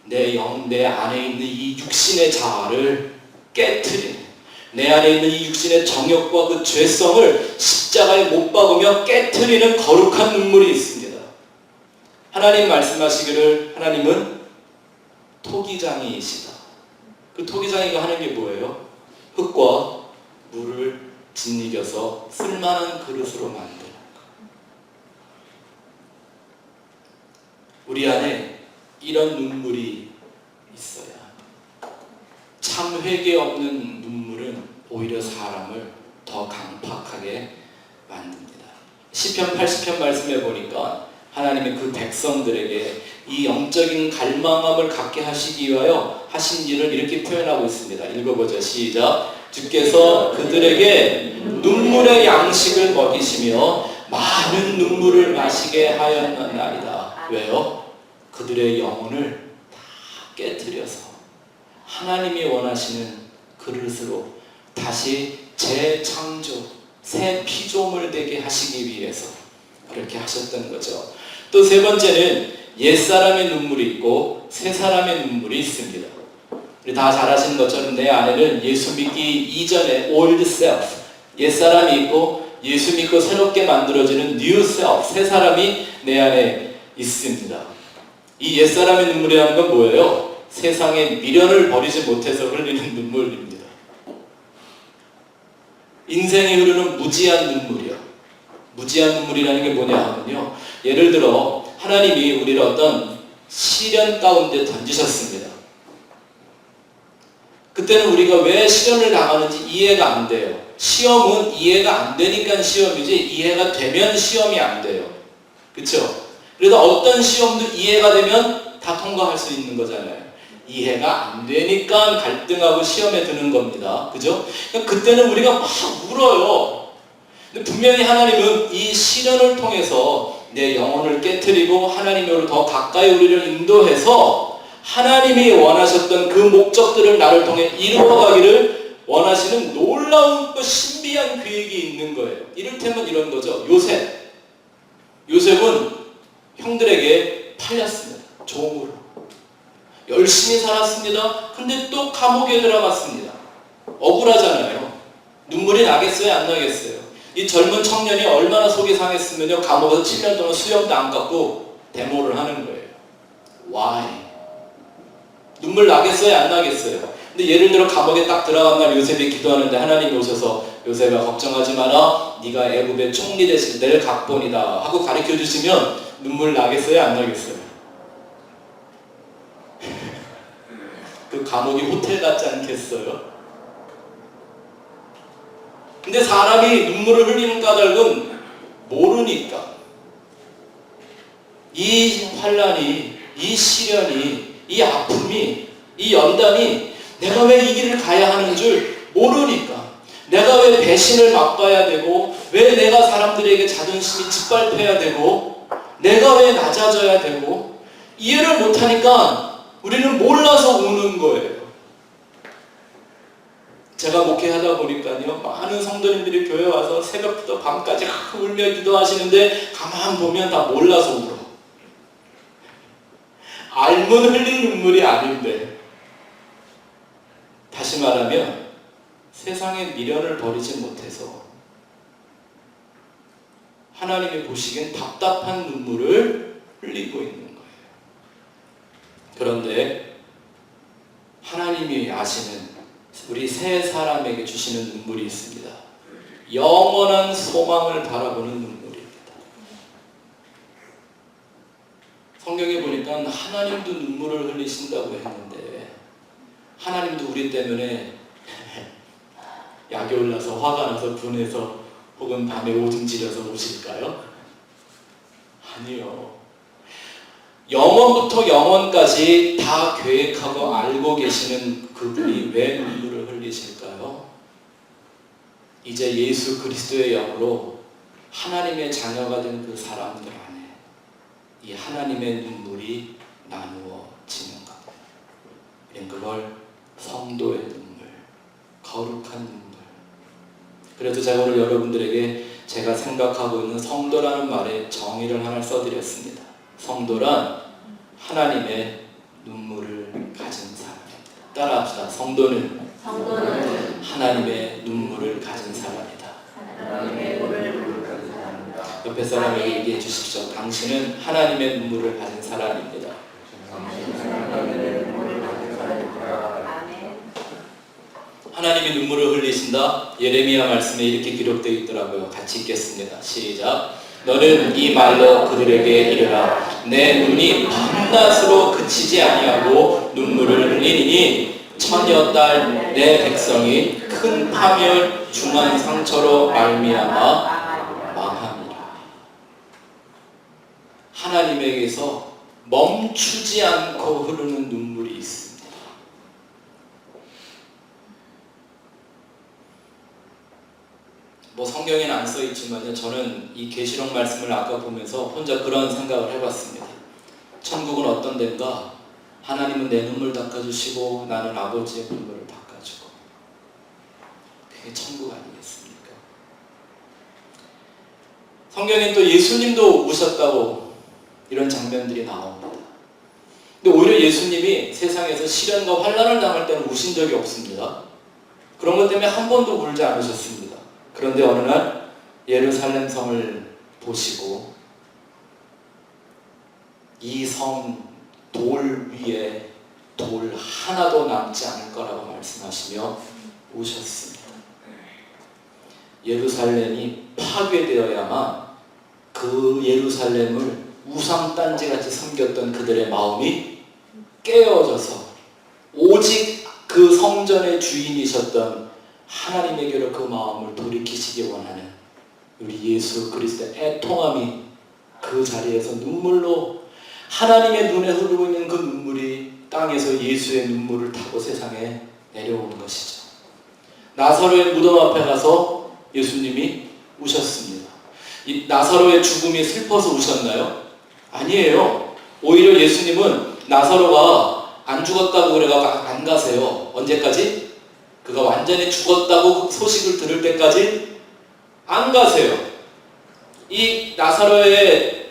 내 안에 있는 이 육신의 자아를 깨트리는, 내 안에 있는 이 육신의 정욕과 그 죄성을 십자가에 못 박으며 깨트리는 거룩한 눈물이 있습니다. 하나님 말씀하시기를 하나님은 토기장이시다. 그 토기장이가 하는 게 뭐예요? 흙과 물을 짓이겨서 쓸만한 그릇으로 만드는 것. 우리 안에 이런 눈물이 있어야, 참 회개 없는 눈물은 오히려 사람을 더 강팍하게 만듭니다. 시편 80편 말씀에 보니까 하나님의 그 백성들에게 이 영적인 갈망함을 갖게 하시기 위하여 하신 일을 이렇게 표현하고 있습니다. 읽어보죠. 시작. 주께서 그들에게 눈물의 양식을 먹이시며 많은 눈물을 마시게 하였나이다. 왜요? 그들의 영혼을 다 깨트려서 하나님이 원하시는 그릇으로 다시 재창조, 새 피조물 되게 하시기 위해서 그렇게 하셨던 거죠. 또 세 번째는 옛사람의 눈물이 있고 새 사람의 눈물이 있습니다. 우리 다 잘 아시는 것처럼 내 안에는 예수 믿기 이전에 old self, 옛사람이 있고 예수 믿고 새롭게 만들어지는 new self, 새 사람이 내 안에 있습니다. 이 옛사람의 눈물이라는 건 뭐예요? 세상에 미련을 버리지 못해서 흘리는 눈물입니다. 인생이 흐르는 무지한 눈물이요. 무지한 눈물이라는 게 뭐냐 하면요, 예를 들어 하나님이 우리를 어떤 시련 가운데 던지셨습니다. 그때는 우리가 왜 시련을 당하는지 이해가 안 돼요. 시험은 이해가 안 되니까 시험이지 이해가 되면 시험이 안 돼요. 그렇죠? 그래서 어떤 시험도 이해가 되면 다 통과할 수 있는 거잖아요. 이해가 안 되니까 갈등하고 시험에 드는 겁니다. 그죠? 그러니까 그때는 우리가 막 울어요. 근데 분명히 하나님은 이 시련을 통해서 내 영혼을 깨트리고 하나님으로 더 가까이 우리를 인도해서 하나님이 원하셨던 그 목적들을 나를 통해 이루어가기를 원하시는 놀라운 신비한 계획이 있는 거예요. 이를테면 이런 거죠. 요셉은 형들에게 팔렸습니다. 종으로. 열심히 살았습니다. 근데 또 감옥에 들어갔습니다. 억울하잖아요. 눈물이 나겠어요? 안 나겠어요? 이 젊은 청년이 얼마나 속이 상했으면요, 감옥에서 7년 동안 수염도 안 깎고 데모를 하는 거예요. Why? 눈물 나겠어요? 안 나겠어요? 근데 예를 들어 감옥에 딱 들어간 날 요셉이 기도하는데 하나님이 오셔서 요셉아 걱정하지 마라, 네가 애굽의 총리 대신 낼 각본이다 하고 가르쳐 주시면 눈물 나겠어요? 안 나겠어요? 그 감옥이 호텔 같지 않겠어요? 근데 사람이 눈물을 흘리는 까닭은 모르니까. 이 환난이, 이 시련이, 이 아픔이, 이 연단이 내가 왜 이 길을 가야 하는 줄 모르니까, 내가 왜 배신을 맛봐야 되고, 왜 내가 사람들에게 자존심이 짓밟혀야 되고, 내가 왜 낮아져야 되고, 이해를 못하니까 우리는 몰라서 우는 거예요. 제가 목회하다 보니까요, 많은 성도님들이 교회 와서 새벽부터 밤까지 울며 기도하시는데 가만 보면 다 몰라서 울어. 알면 흘린 눈물이 아닌데, 다시 말하면 세상의 미련을 버리지 못해서 하나님이 보시기엔 답답한 눈물을 흘리고 있는 거예요. 그런데 하나님이 아시는 우리 새 사람에게 주시는 눈물이 있습니다. 영원한 소망을 바라보는 눈물입니다. 성경에 보니까 하나님도 눈물을 흘리신다고 했는데, 하나님도 우리 때문에 약이 올라서 화가 나서 분해서 혹은 밤에 오줌 지려서 우실까요? 아니요. 영원부터 영원까지 다 계획하고 알고 계시는 그분이 왜 눈물을 흘리실까요? 이제 예수 그리스도의 영으로 하나님의 자녀가 된 그 사람들 안에 이 하나님의 눈물이 나누어지는 겁니다. 그걸 성도의 눈물, 거룩한 눈물. 그래도 제가 오늘 여러분들에게 제가 생각하고 있는 성도라는 말에 정의를 하나 써드렸습니다. 성도란 하나님의 눈물을 가진 사람입니다. 따라합시다. 성도는 하나님의 눈물을 가진 사람이다. 옆에 사람에게 얘기해 주십시오. 당신은 하나님의 눈물을 가진 사람입니다. 하나님이 눈물을 흘리신다. 예레미야 말씀에 이렇게 기록되어 있더라고요. 같이 읽겠습니다. 시작. 너는 이 말로 그들에게 이르라. 내 눈이 밤낮으로 그치지 아니하고 눈물을 흘리니 처녀 딸 내 백성이 큰 파멸 중한 상처로 말미암아 망함이라. 하나님에게서 멈추지 않고 흐르는 눈물이 있습니다. 성경에는 안 써있지만요, 저는 이 계시록 말씀을 아까 보면서 혼자 그런 생각을 해봤습니다. 천국은 어떤 데인가? 하나님은 내 눈물 닦아주시고 나는 아버지의 눈물을 닦아주고, 그게 천국 아니겠습니까? 성경엔 또 예수님도 우셨다고 이런 장면들이 나옵니다. 근데 오히려 예수님이 세상에서 시련과 환난을 당할 때는 우신 적이 없습니다. 그런 것 때문에 한 번도 울지 않으셨습니다. 그런데 어느 날 예루살렘 성을 보시고 이 성 돌 위에 돌 하나도 남지 않을 거라고 말씀하시며 우셨습니다. 예루살렘이 파괴되어야만 그 예루살렘을 우상단지같이 섬겼던 그들의 마음이 깨어져서 오직 그 성전의 주인이셨던 하나님에게로 그 마음을 돌이키시기 원하는 우리 예수 그리스도의 애통함이 그 자리에서 눈물로 하나님의 눈에 흐르고 있는 그 눈물이 땅에서 예수의 눈물을 타고 세상에 내려오는 것이죠. 나사로의 무덤 앞에 가서 예수님이 우셨습니다. 이 나사로의 죽음이 슬퍼서 우셨나요? 아니에요. 오히려 예수님은 나사로가 안 죽었다고 그래가 안 가세요. 언제까지? 그가 완전히 죽었다고 소식을 들을 때까지 안 가세요. 이 나사로의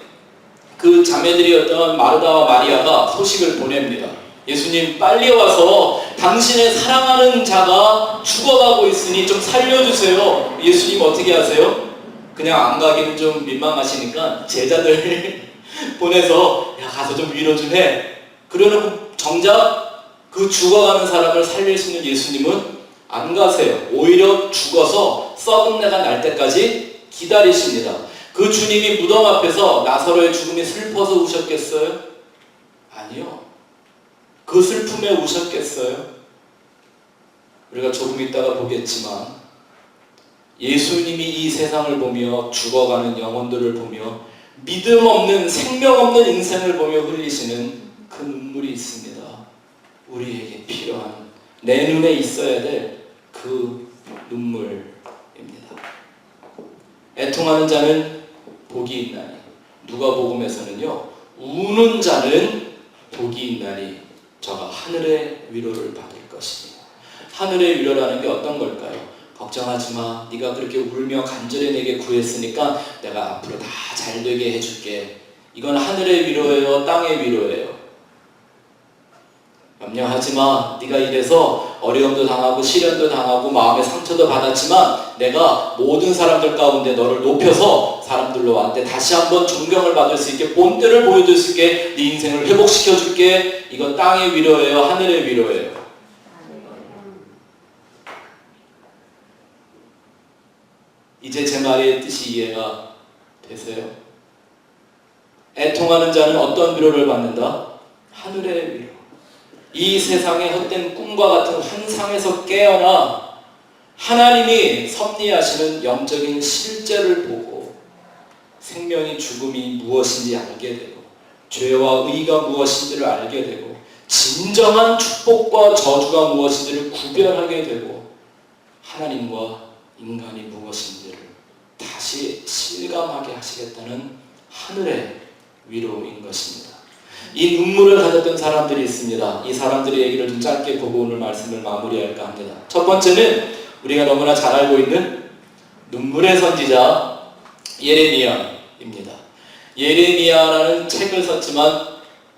그 자매들이었던 마르다와 마리아가 소식을 보냅니다. 예수님 빨리 와서 당신의 사랑하는 자가 죽어가고 있으니 좀 살려주세요. 예수님 어떻게 하세요? 그냥 안 가기는 좀 민망하시니까 제자들 보내서 야 가서 좀 위로 좀 해. 그러는 정작 그 죽어가는 사람을 살릴 수 있는 예수님은 안 가세요. 오히려 죽어서 썩은 내가 날 때까지 기다리십니다. 그 주님이 무덤 앞에서 나사로의 죽음이 슬퍼서 우셨겠어요? 아니요. 그 슬픔에 우셨겠어요? 우리가 조금 있다가 보겠지만 예수님이 이 세상을 보며 죽어가는 영혼들을 보며 믿음 없는 생명 없는 인생을 보며 흘리시는 그 눈물이 있습니다. 우리에게 필요한 내 눈에 있어야 될 그 눈물입니다. 애통하는 자는 복이 있나니 누가복음에서는요 우는 자는 복이 있나니 저가 하늘의 위로를 받을 것이니 하늘의 위로라는 게 어떤 걸까요? 걱정하지 마. 네가 그렇게 울며 간절히 내게 구했으니까 내가 앞으로 다 잘 되게 해줄게. 이건 하늘의 위로예요? 땅의 위로예요? 염려하지 마. 네가 이래서 어려움도 당하고 시련도 당하고 마음의 상처도 받았지만 내가 모든 사람들 가운데 너를 높여서 사람들로 왔는데 다시 한번 존경을 받을 수 있게 본때를 보여줄 수 있게 네 인생을 회복시켜 줄게. 이건 땅의 위로예요? 하늘의 위로예요? 이제 제 말의 뜻이 이해가 되세요? 애통하는 자는 어떤 위로를 받는다? 하늘의 위로. 이 세상의 헛된 꿈과 같은 환상에서 깨어나 하나님이 섭리하시는 영적인 실제를 보고 생명이 죽음이 무엇인지 알게 되고 죄와 의가 무엇인지를 알게 되고 진정한 축복과 저주가 무엇인지를 구별하게 되고 하나님과 인간이 무엇인지를 다시 실감하게 하시겠다는 하늘의 위로인 것입니다. 이 눈물을 가졌던 사람들이 있습니다. 이 사람들의 얘기를 좀 짧게 보고 오늘 말씀을 마무리할까 합니다. 첫 번째는 우리가 너무나 잘 알고 있는 눈물의 선지자 예레미야입니다. 예레미야라는 책을 썼지만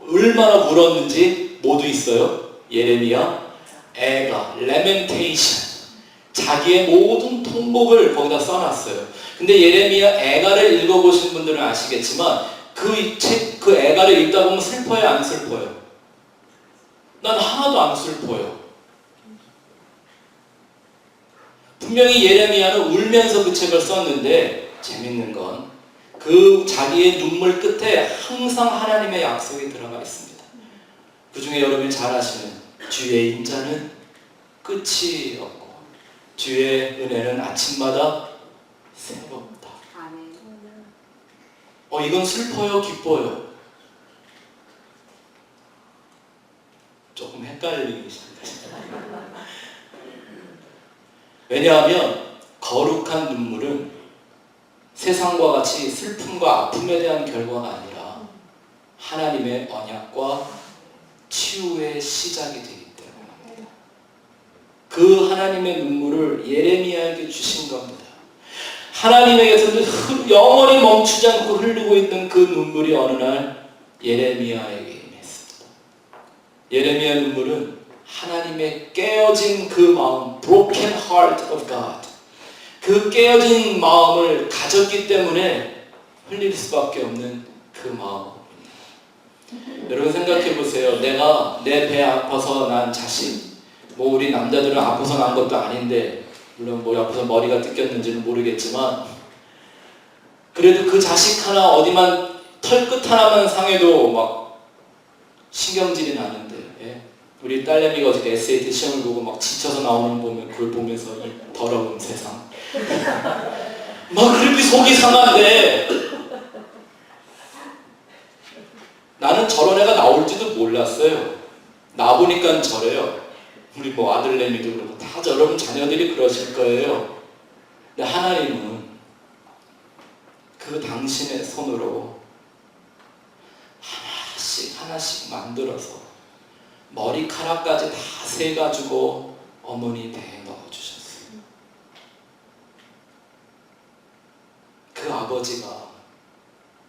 얼마나 울었는지 모두 있어요. 예레미야, 애가, lamentation, 자기의 모든 통곡을 거기다 써놨어요. 근데 예레미야 애가를 읽어보신 분들은 아시겠지만 그 애가를 읽다 보면 슬퍼요, 안 슬퍼요? 난 하나도 안 슬퍼요. 분명히 예레미야는 울면서 그 책을 썼는데 재밌는 건 그 자기의 눈물 끝에 항상 하나님의 약속이 들어가 있습니다. 그 중에 여러분이 잘 아시는 주의 인자는 끝이 없고 주의 은혜는 아침마다 새롭다. 이건 슬퍼요, 기뻐요? 조금 헷갈리기 시작합니다. 왜냐하면 거룩한 눈물은 세상과 같이 슬픔과 아픔에 대한 결과가 아니라 하나님의 언약과 치유의 시작이 되기 때문입니다. 그 하나님의 눈물을 예레미야에게 주신 겁니다. 하나님에게서 영원히 멈추지 않고 흐르고 있는 그 눈물이 어느 날 예레미야에게 임했습니다. 예레미야 눈물은 하나님의 깨어진 그 마음, broken heart of God, 그 깨어진 마음을 가졌기 때문에 흘릴 수밖에 없는 그 마음입니다. 여러분 생각해 보세요. 내가 내 배 아파서 난 자식, 우리 남자들은 아파서 난 것도 아닌데, 물론 머리 아파서 머리가 뜯겼는지는 모르겠지만, 그래도 그 자식 하나 어디만 털끝 하나만 상해도 막 신경질이 나는데, 우리 딸내미가 어저께 SAT 시험을 보고 막 지쳐서 나오는 보면 그걸 보면서 이 더러운 세상 막 그렇게 속이 상한데 나는 저런 애가 나올지도 몰랐어요. 나보니까 저래요. 우리 아들내미도 그렇고 다 여러분 자녀들이 그러실 거예요. 근데 하나님은 그 당신의 손으로 하나씩 하나씩 만들어서 머리카락까지 다 세가지고 어머니 배에 넣어주셨어요. 그 아버지가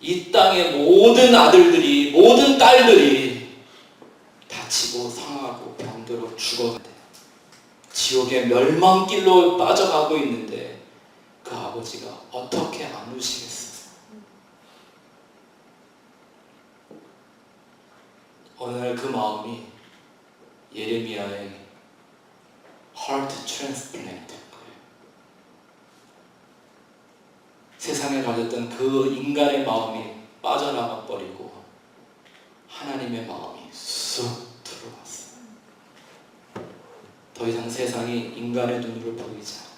이 땅의 모든 아들들이, 모든 딸들이 다치고 상하고 병들어 죽어가는데 지옥의 멸망길로 빠져가고 있는데 그 아버지가 어떻게 안 우시겠어요? 어느 날 그 마음이 예레미야의 heart transplant, 세상에 가졌던 그 인간의 마음이 빠져나가 버리고 하나님의 마음이 쑥 들어갔어요. 더 이상 세상이 인간의 눈으로 보이지 않아요.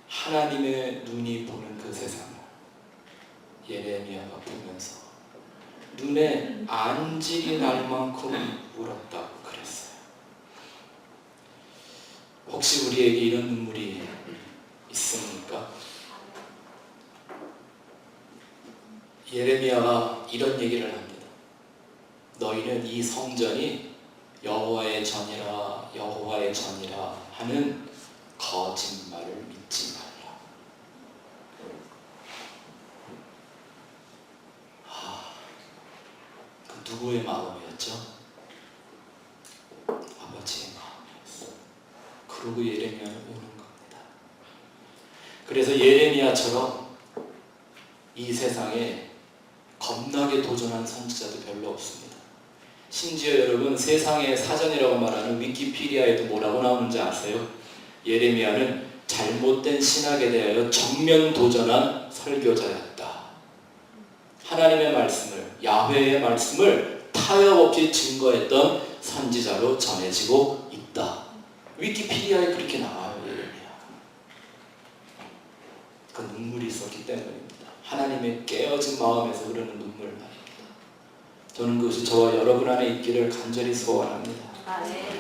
하나님의 눈이 보는 그 세상을 예레미야가 보면서 눈에 안질이 날 만큼 울었다고 그랬어요. 혹시 우리에게 이런 눈물이 있습니까? 예레미야가 이런 얘기를 합니다. 너희는 이 성전이 여호와의 전이라 여호와의 전이라 하는 거짓말을 믿지 말라. 그 누구의 마음이었죠? 아버지의 마음이었어요. 그러고 예레미야는 우는 겁니다. 그래서 예레미야처럼 이 세상에 겁나게 도전한 선지자도 별로 없습니다. 심지어 여러분 세상의 사전이라고 말하는 위키피디아에도 뭐라고 나오는지 아세요? 예레미야는 잘못된 신학에 대하여 정면 도전한 설교자였다. 하나님의 말씀을, 야훼의 말씀을 타협 없이 증거했던 선지자로 전해지고 있다. 위키피디아에 그렇게 나와요. 예레미야. 그 눈물이 있었기 때문입니다. 하나님의 깨어진 마음에서 흐르는 눈물 말입니다. 저는 그것이 저와 여러분 안에 있기를 간절히 소원합니다.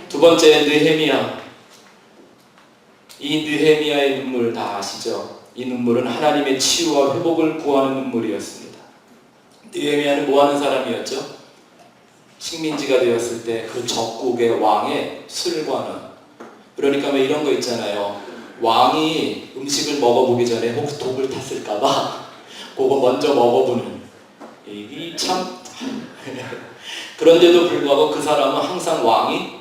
두 번째, 느헤미야. 이 느헤미야의 눈물 다 아시죠? 이 눈물은 하나님의 치유와 회복을 구하는 눈물이었습니다. 느헤미야는 뭐 하는 사람이었죠? 식민지가 되었을 때 그 적국의 왕의 술관원, 그러니까 뭐 이런 거 있잖아요. 왕이 음식을 먹어보기 전에 혹시 독을 탔을까봐 그거 먼저 먹어보는, 이게 참 그런데도 불구하고 그 사람은 항상 왕이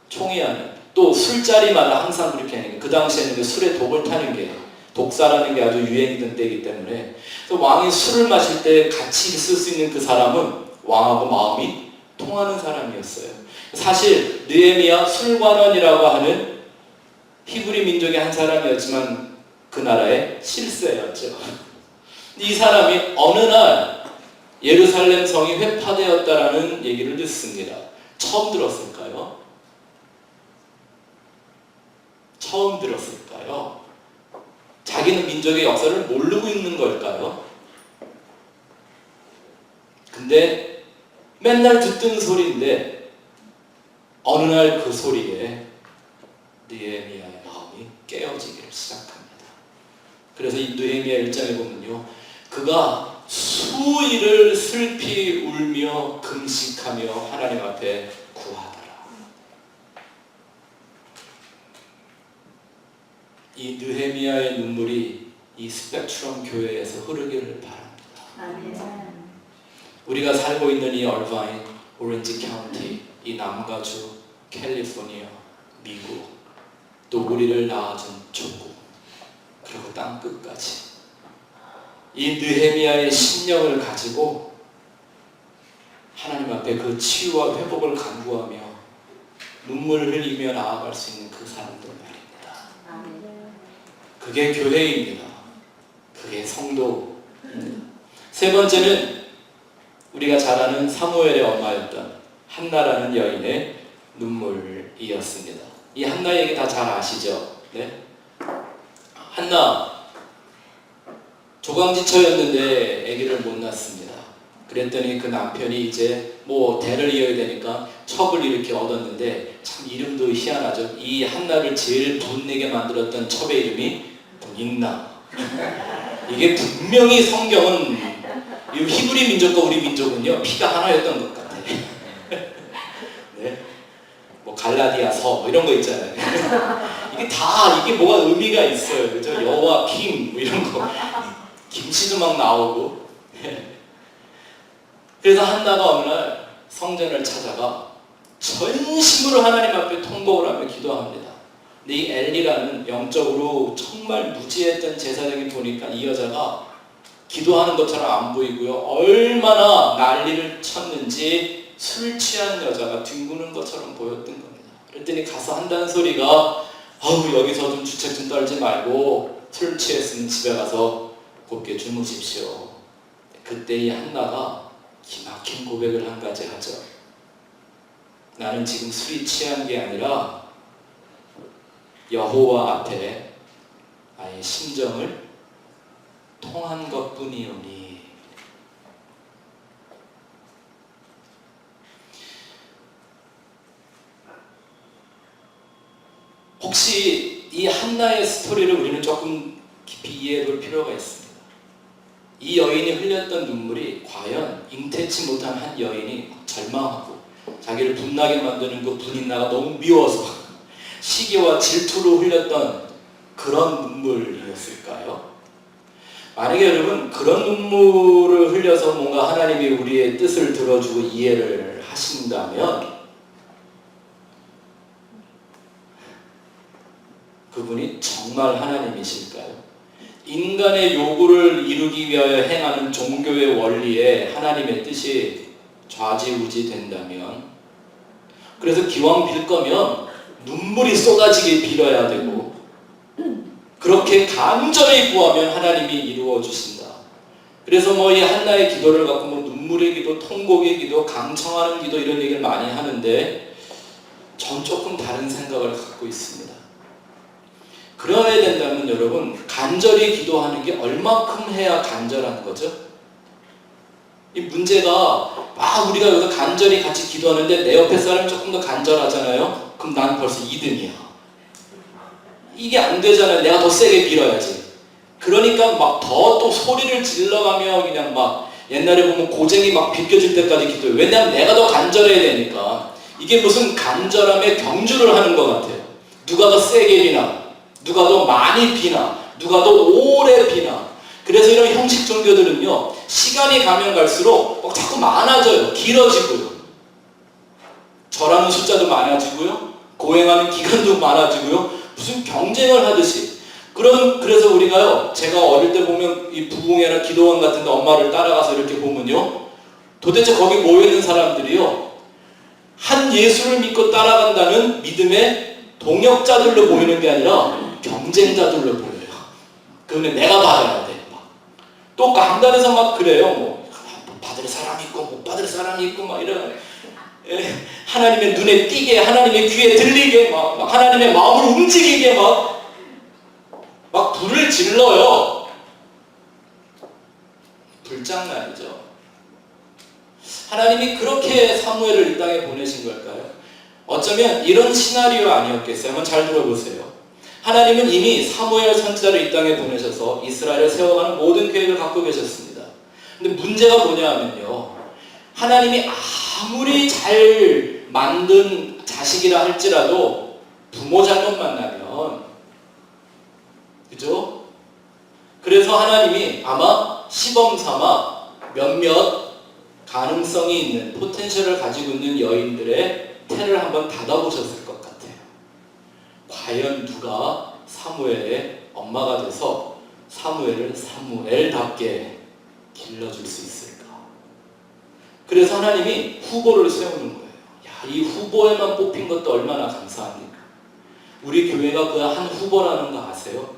총애하는, 또 술자리마다 항상 그렇게 하는 게, 그 당시에는 그 술에 독을 타는 게, 독사라는 게 아주 유행이던 때이기 때문에, 그래서 왕이 술을 마실 때 같이 있을 수 있는 그 사람은 왕하고 마음이 통하는 사람이었어요. 사실 느헤미야 술관원이라고 하는 히브리 민족의 한 사람이었지만 그 나라의 실세였죠. 이 사람이 어느 날 예루살렘 성이 회파되었다라는 얘기를 듣습니다. 처음 들었을까요? 처음 들었을까요? 자기는 민족의 역사를 모르고 있는 걸까요? 근데 맨날 듣던 소리인데 어느 날 그 소리에 느헤미야의 마음이 깨어지기를 시작합니다. 그래서 이 느헤미야 1장에 보면요, 그가 수일을 슬피 울며 금식하며 하나님 앞에 구하더라. 이 느헤미야의 눈물이 이 스펙트럼 교회에서 흐르기를 바랍니다. 아멘. 우리가 살고 있는 이 얼바인, 오렌지 카운티, 이 남가주, 캘리포니아, 미국, 또 우리를 낳아준 조국, 그리고 땅 끝까지 이 느헤미야의 심령을 가지고 하나님 앞에 그 치유와 회복을 간구하며 눈물을 흘리며 나아갈 수 있는 그 사람들 말입니다. 그게 교회입니다. 그게 성도입니다. 세 번째는 우리가 잘 아는 사무엘의 엄마였던 한나라는 여인의 눈물이었습니다. 이 한나 얘기 다 잘 아시죠? 네? 한나 조강지처였는데 아기를 못 낳습니다. 그랬더니 그 남편이 이제 뭐 대를 이어야 되니까 첩을 이렇게 얻었는데, 참 이름도 희한하죠. 이 한나를 제일 분내게 만들었던 첩의 이름이 분인나. 이게 분명히 성경은 이 히브리 민족과 우리 민족은요 피가 하나였던 것 같아요. 네? 뭐 갈라디아서 뭐 이런 거 있잖아요. 이게 뭐가 의미가 있어요, 그죠? 여호와 킴 뭐 이런 거, 김씨도 막 나오고. 그래서 한나가 어느 날 성전을 찾아가 전심으로 하나님 앞에 통곡을 하며 기도합니다. 근데 이 엘리라는 영적으로 정말 무지했던 제사장이 보니까 이 여자가 기도하는 것처럼 안 보이고요, 얼마나 난리를 쳤는지 술 취한 여자가 뒹구는 것처럼 보였던 겁니다. 그랬더니 가서 한다는 소리가, 여기서 좀 주책 좀 떨지 말고 술 취했으면 집에 가서 곱게 주무십시오. 그때 이 한나가 기막힌 고백을 한 가지 하죠. 나는 지금 술이 취한 게 아니라 여호와 앞에 나의 심정을 통한 것뿐이오니. 혹시 이 한나의 스토리를 우리는 조금 깊이 이해해 볼 필요가 있습니다. 이 여인이 흘렸던 눈물이 과연 잉태치 못한 한 여인이 절망하고 자기를 분나게 만드는 그 분인나가 너무 미워서 시기와 질투로 흘렸던 그런 눈물이었을까요? 만약에 여러분 그런 눈물을 흘려서 뭔가 하나님이 우리의 뜻을 들어주고 이해를 하신다면 그분이 정말 하나님이실까요? 인간의 요구를 이루기 위하여 행하는 종교의 원리에 하나님의 뜻이 좌지우지 된다면, 그래서 기왕 빌 거면 눈물이 쏟아지게 빌어야 되고 그렇게 간절히 구하면 하나님이 이루어 주신다. 그래서 뭐 이 한나의 기도를 갖고 뭐 눈물의 기도, 통곡의 기도, 강청하는 기도 이런 얘기를 많이 하는데 전 조금 다른 생각을 갖고 있습니다. 그래야 된다면 여러분, 간절히 기도하는 게 얼마큼 해야 간절한 거죠? 이 문제가 우리가 여기서 간절히 같이 기도하는데 내 옆에 사람이 조금 더 간절하잖아요? 그럼 난 벌써 2등이야. 이게 안 되잖아요. 내가 더 세게 빌어야지. 그러니까 막 더 또 소리를 질러가며 그냥 막 옛날에 보면 고쟁이 막 비껴질 때까지 기도해요. 왜냐하면 내가 더 간절해야 되니까. 이게 무슨 간절함의 경주를 하는 것 같아요. 누가 더 세게 비나, 누가 더 많이 비나, 누가 더 오래 비나. 그래서 이런 형식 종교들은요, 시간이 가면 갈수록 막 자꾸 많아져요. 길어지고요. 절하는 숫자도 많아지고요. 고행하는 기간도 많아지고요. 무슨 경쟁을 하듯이. 그래서 우리가요, 제가 어릴 때 보면 이 부흥회나 기도원 같은 데 엄마를 따라가서 이렇게 보면요, 도대체 거기 모여있는 사람들이요, 한 예수를 믿고 따라간다는 믿음의 동역자들로 보이는 게 아니라 경쟁자들로 보여요. 그러면 내가 받아야 돼. 또 강단에서 막 그래요. 뭐 받을 사람이 있고 못 받을 사람이 있고 막 이런, 하나님의 눈에 띄게, 하나님의 귀에 들리게, 막 하나님의 마음을 움직이게 막 불을 질러요. 불장난이죠. 하나님이 그렇게 사무엘을 이 땅에 보내신 걸까요? 어쩌면 이런 시나리오 아니었겠어요? 한번 잘 들어보세요. 하나님은 이미 사무엘 선지자를 이 땅에 보내셔서 이스라엘을 세워가는 모든 계획을 갖고 계셨습니다. 근데 문제가 뭐냐 하면요, 하나님이 아무리 잘 만든 자식이라 할지라도 부모 잘못 만나면, 그죠? 그래서 하나님이 아마 시범 삼아 몇몇 가능성이 있는, 포텐셜을 가지고 있는 여인들의 태를 한번 닫아보셨을 것 같아요. 과연 누가 사무엘의 엄마가 돼서 사무엘을 사무엘답게 길러줄 수 있을까? 그래서 하나님이 후보를 세우는 거예요. 야, 이 후보에만 뽑힌 것도 얼마나 감사합니까? 우리 교회가 그 한 후보라는 거 아세요?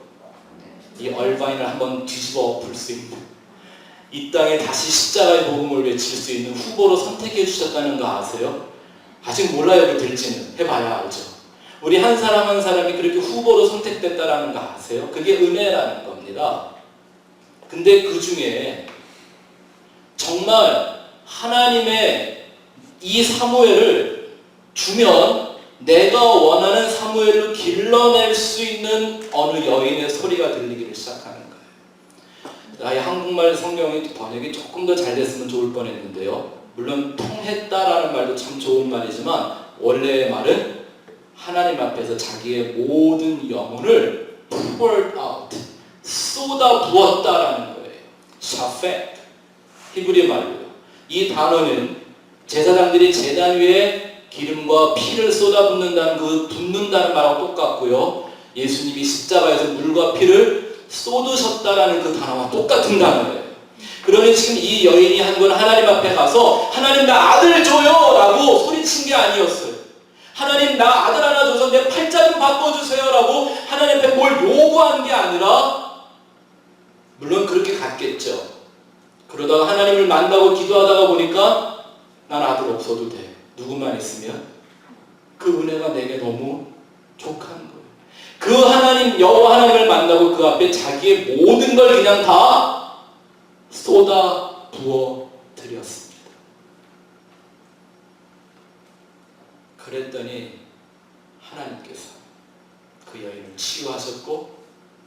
이 얼바인을 한번 뒤집어 엎을 수 있는, 이 땅에 다시 십자가의 복음을 외칠 수 있는 후보로 선택해 주셨다는 거 아세요? 아직 몰라요. 그 될지는. 해봐야 알죠. 우리 한 사람 한 사람이 그렇게 후보로 선택됐다라는 거 아세요? 그게 은혜라는 겁니다. 근데 그 중에 정말 하나님의 이 사무엘을 주면 내가 원하는 사무엘로 길러낼 수 있는 어느 여인의 소리가 들리기를 시작하는 거예요. 나의 한국말 성경의 번역이 조금 더 잘 됐으면 좋을 뻔했는데요. 물론 통했다라는 말도 참 좋은 말이지만 원래의 말은 하나님 앞에서 자기의 모든 영혼을 poured out, 쏟아 부었다라는 거예요. 샤페, 히브리 말로요. 이 단어는 제사장들이 제단 위에 기름과 피를 쏟아붓는다는 그 붓는다는 말하고 똑같고요. 예수님이 십자가에서 물과 피를 쏟으셨다라는 그 단어와 똑같은 단어예요. 그러면 지금 이 여인이 한 건 하나님 앞에 가서 하나님 나 아들 줘요 라고 소리친 게 아니었어요. 하나님 나 아들 하나 줘서 내 팔자 좀 바꿔주세요 라고 하나님 앞에 뭘 요구한 게 아니라, 물론 그렇게 갔겠죠. 그러다가 하나님을 만나고 기도하다가 보니까 난 아들 없어도 돼. 누구만 있으면 그 은혜가 내게 너무 족한 거예요. 그 하나님, 여호와 하나님을 만나고 그 앞에 자기의 모든 걸 그냥 다 쏟아 부어 드렸습니다. 그랬더니 하나님께서 그 여인을 치유하셨고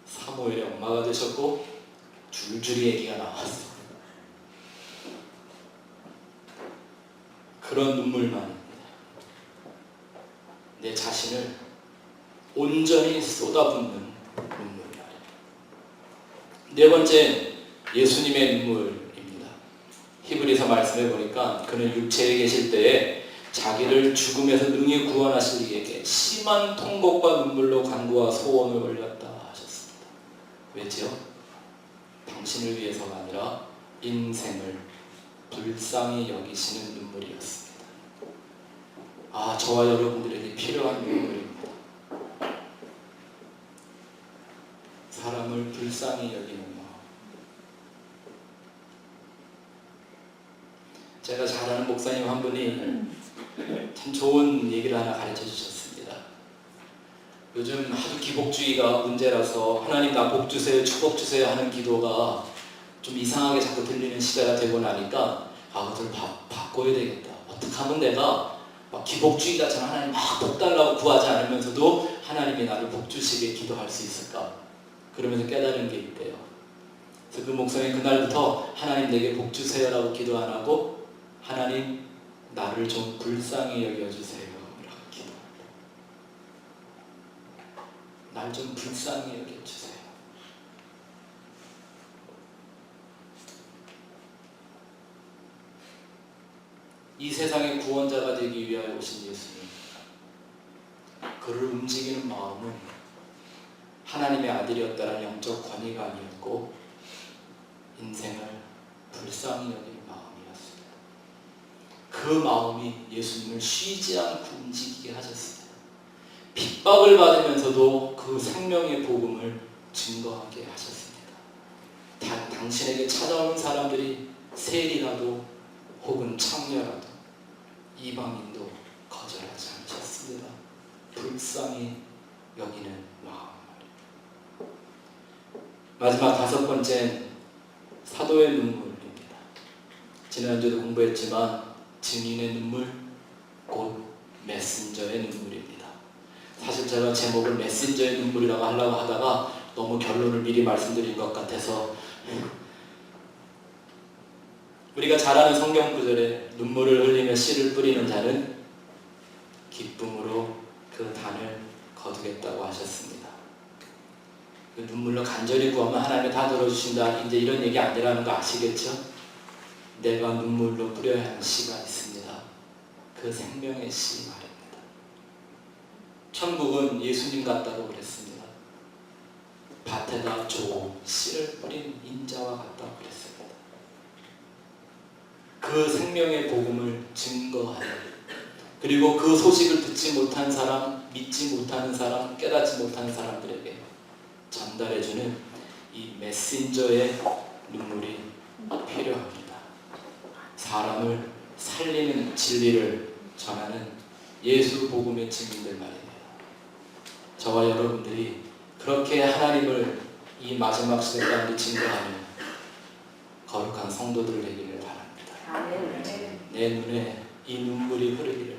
사무엘의 엄마가 되셨고 줄줄이 얘기가 나왔어요. 그런 눈물만입니다. 내 자신을 온전히 쏟아붓는 눈물. 네 번째, 예수님의 눈물입니다. 히브리서 말씀해 보니까 그는 육체에 계실 때에 자기를 죽음에서 능히 구원하실 이에게 심한 통곡과 눈물로 간구와 소원을 올렸다 하셨습니다. 왜죠? 당신을 위해서가 아니라 인생을 불쌍히 여기시는 눈물이었습니다. 아, 저와 여러분들에게 필요한 눈물입니다. 사람을 불쌍히 여기는 마음. 제가 잘 아는 목사님 한 분이 참 좋은 얘기를 하나 가르쳐 주셨습니다. 요즘 하도 기복주의가 문제라서 하나님 나 복 주세요, 축복 주세요 하는 기도가 좀 이상하게 자꾸 들리는 시대가 되고 나니까 그것을 바꿔야 되겠다. 어떻게 하면 내가 막 기복주의자처럼 하나님 막 복 달라고 구하지 않으면서도 하나님이 나를 복 주시게 기도할 수 있을까? 그러면서 깨달은 게 있대요. 그래서 그 목사님 그날부터 하나님 내게 복 주세요라고 기도 안 하고 하나님 나를 좀 불쌍히 여겨주세요 라고 기도합니다. 날 좀 불쌍히 여겨주세요. 이 세상의 구원자가 되기 위하여 오신 예수님, 그를 움직이는 마음은 하나님의 아들이었다는 영적 권위가 아니었고 인생을 불쌍히 여기는 마음이었습니다. 그 마음이 예수님을 쉬지 않고 움직이게 하셨습니다. 핍박을 받으면서도 그 생명의 복음을 증거하게 하셨습니다. 당신에게 찾아오는 사람들이 세리라도 혹은 창녀라도 이방인도 거절하지 않으셨습니다. 불쌍히 여기는 마음. 마지막 5번째 사도의 눈물입니다. 지난주에도 공부했지만 증인의 눈물, 곧 메신저의 눈물입니다. 사실 제가 제목을 메신저의 눈물이라고 하려고 하다가 너무 결론을 미리 말씀드린 것 같아서 우리가 잘 아는 성경 구절에 눈물을 흘리며 씨를 뿌리는 자는 기쁨으로 그 단을 거두겠다고 하셨습니다. 그 눈물로 간절히 구하면 하나님이 다 들어주신다. 이제 이런 얘기 아니라는 거 아시겠죠? 내가 눈물로 뿌려야 하는 씨가 있습니다. 그 생명의 씨 말입니다. 천국은 예수님 같다고 그랬습니다. 밭에다 좋은 씨를 뿌린 인자와 같다고 그랬습니다. 그 생명의 복음을 증거하는, 그리고 그 소식을 듣지 못한 사람, 믿지 못하는 사람, 깨닫지 못하는 사람들에게 전달해주는 이 메신저의 눈물이 필요합니다. 사람을 살리는 진리를 전하는 예수 복음의 증인들 말입니다. 저와 여러분들이 그렇게 하나님을 이 마지막 시대 가운데 증거하는 거룩한 성도들 되기를 바랍니다. 내 눈에 이 눈물이 흐르기를